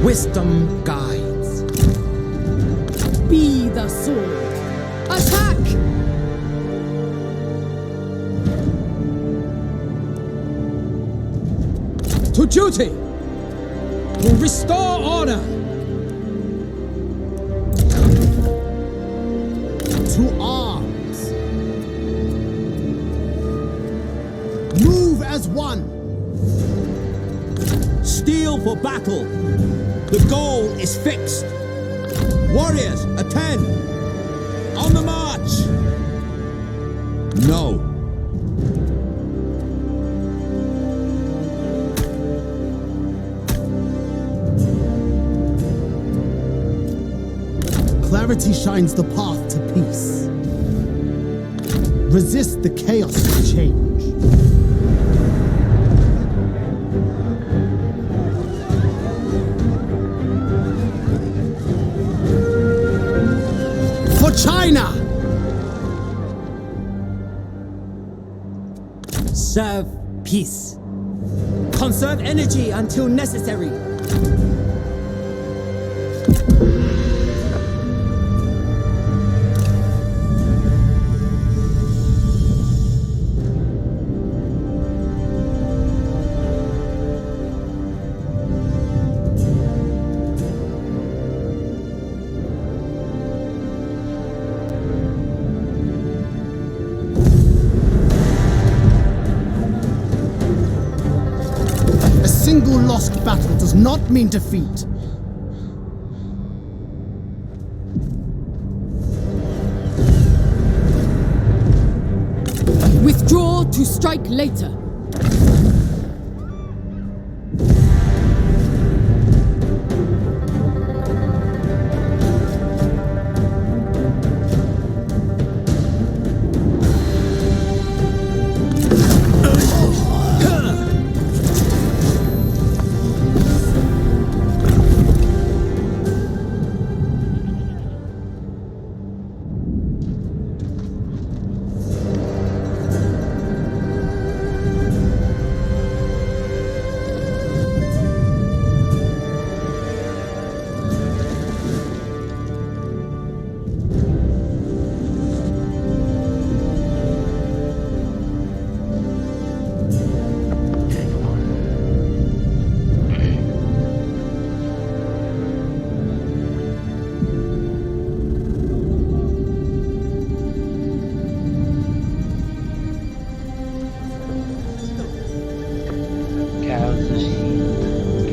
Wisdom guides. Be the sword. Attack! To duty! To restore order! To arms. Move as one. Steel for battle. The goal is fixed. Warriors, attend. On the march. No. Clarity shines the path to peace. Resist the chaos of change. For China! Serve peace. Conserve energy until necessary. A single lost battle does not mean defeat. Withdraw to strike later.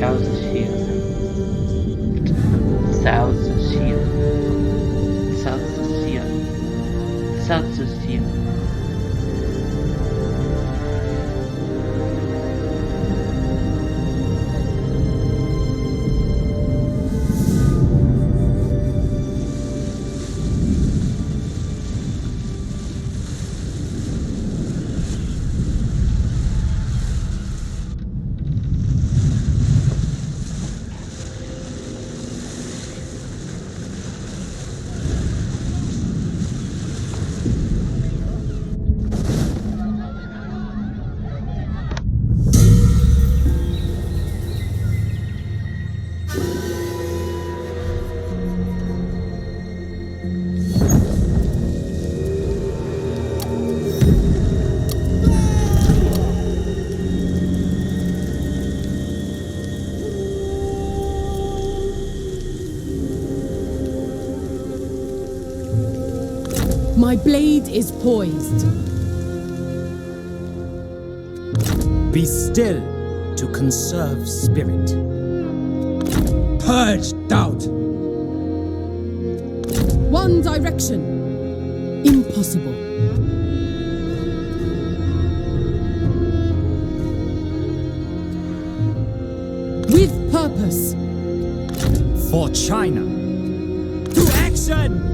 Cows to sheep. Sows to sheep. Sows to sheep. Sows to sheep. My blade is poised. Be still to conserve spirit. Purge doubt. One direction. Impossible. With purpose. For China. To action!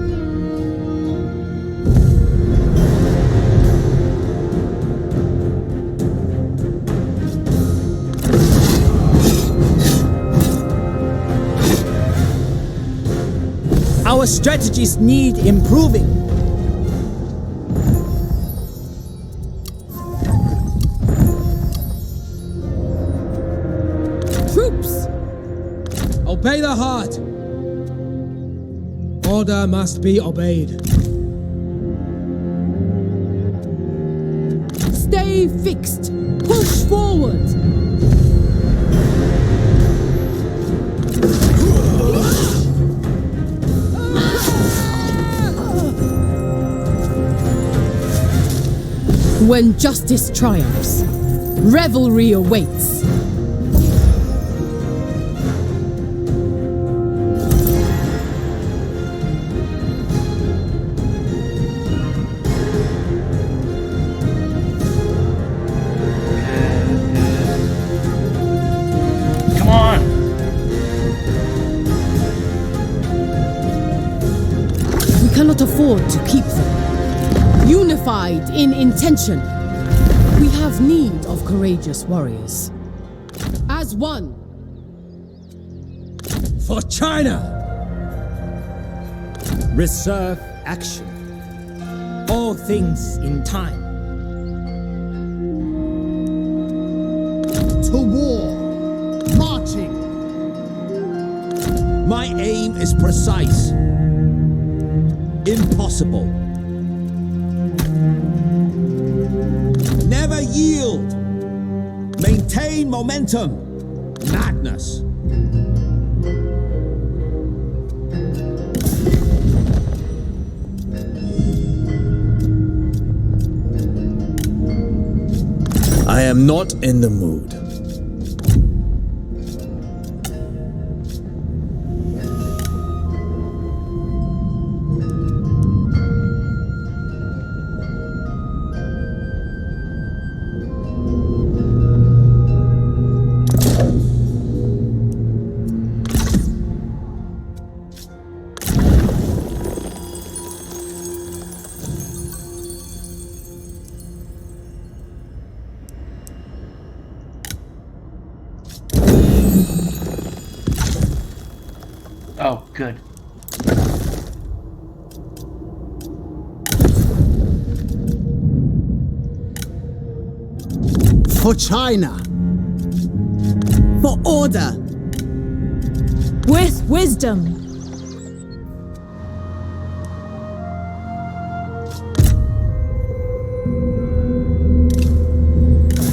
Our strategies need improving. Troops! Obey the heart. Order must be obeyed. Stay fixed. Push forward. When justice triumphs, revelry awaits. Come on! We cannot afford to keep them. Unified in intention, we have need of courageous warriors. As one. For China! Reserve action. All things in time. To war. Marching. My aim is precise. Impossible. Never yield. Maintain momentum. Madness. I am not in the mood. Oh, good. For China. For order. With wisdom.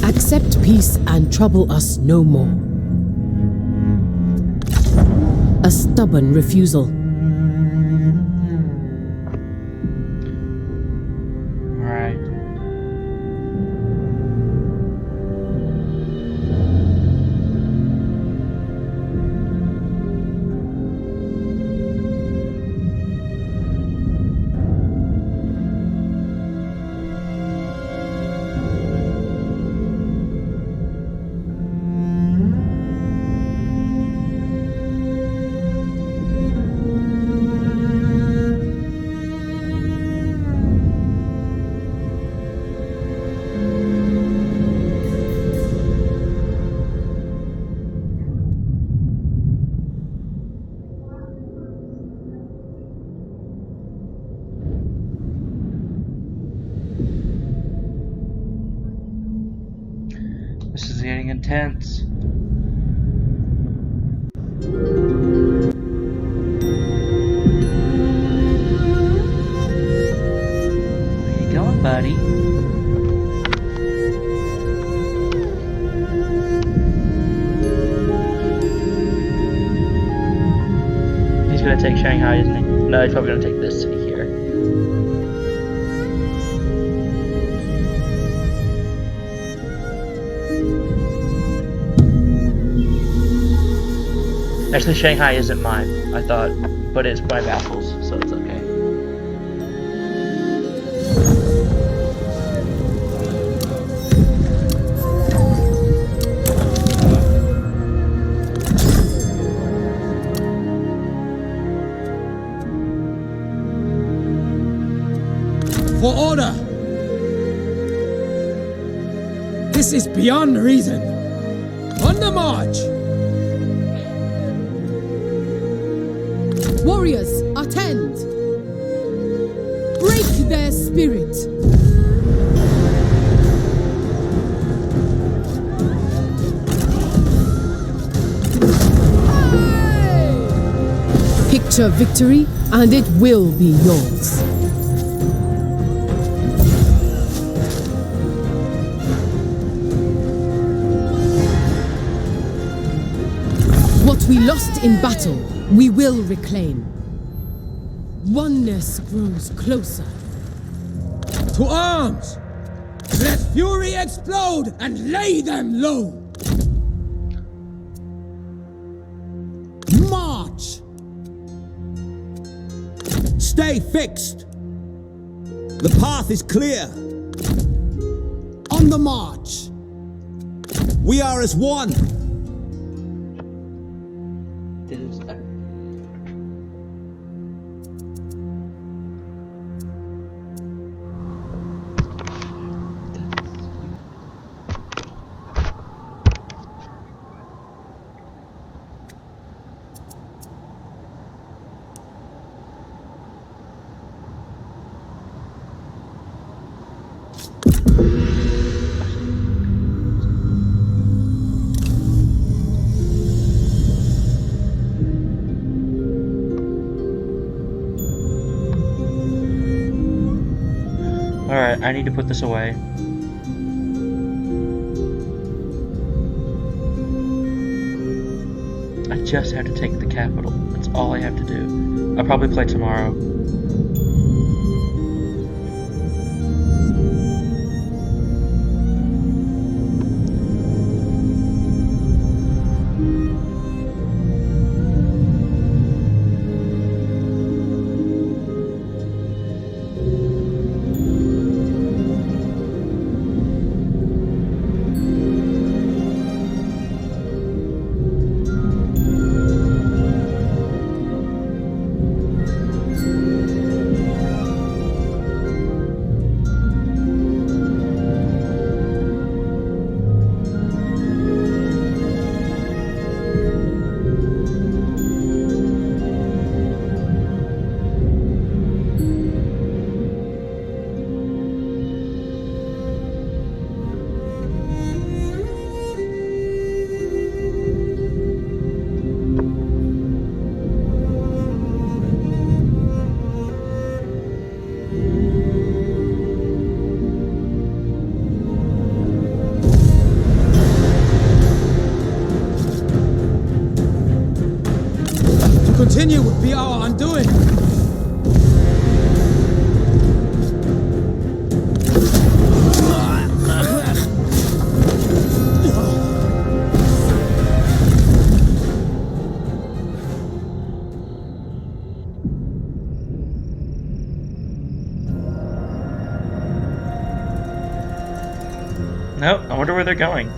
Accept peace and trouble us no more. A stubborn refusal. Alright. getting intense. Where you going, buddy? He's gonna take Shanghai, isn't he? No, he's probably gonna take this city here. Actually, Shanghai isn't mine, I thought, but it's my vassals, so it's okay. For order! This is beyond reason. On the march! Warriors, attend! Break their spirit! Picture victory, and it will be yours. What we lost in battle, we will reclaim. Oneness grows closer. To arms! Let fury explode and lay them low! March! Stay fixed! The path is clear! On the march! We are as one! This is Alright, I need to put this away. I just have to take the capital. That's all I have to do. I'll probably play tomorrow. Continue would be our undoing. Nope, I wonder where they're going.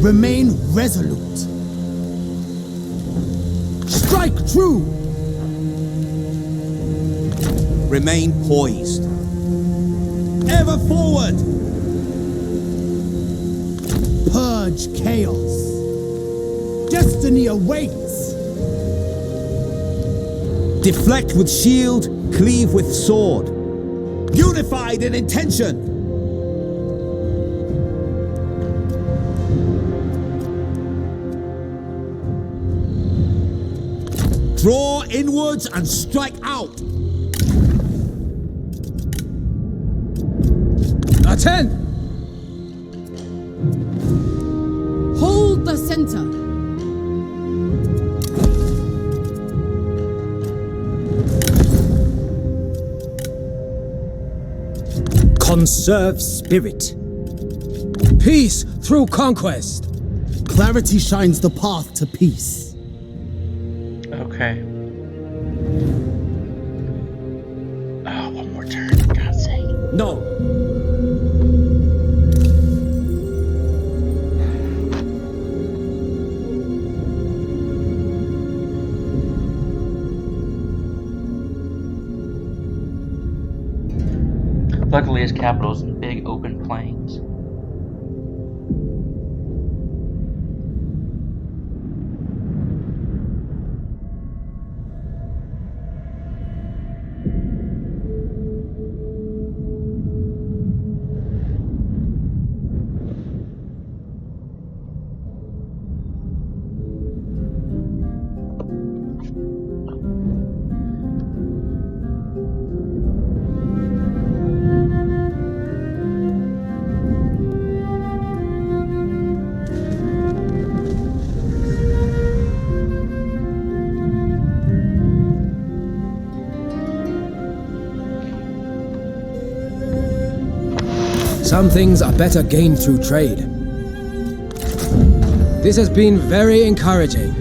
Remain resolute. Strike true. Remain poised. Ever forward. Purge chaos. Destiny awaits. Deflect with shield, cleave with sword. Unified in intention. Draw inwards and strike out. Attend! Hold the center. Conserve spirit. Peace through conquest. Clarity shines the path to peace. Okay. Oh, one more turn, for God's sake. No. Luckily, his capital's in big open plains. Some things are better gained through trade. This has been very encouraging.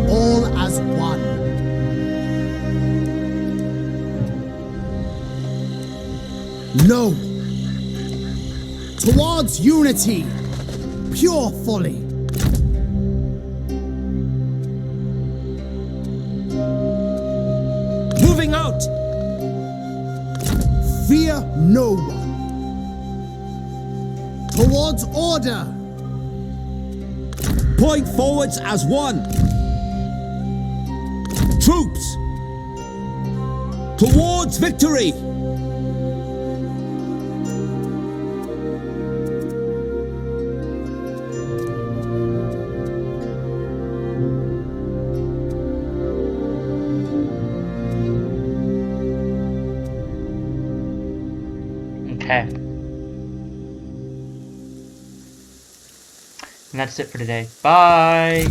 All as one. No. Towards unity. Pure folly. Moving out! Fear no one. Towards order. Point forwards as one. Troops! Towards victory! Okay. And that's it for today. Bye!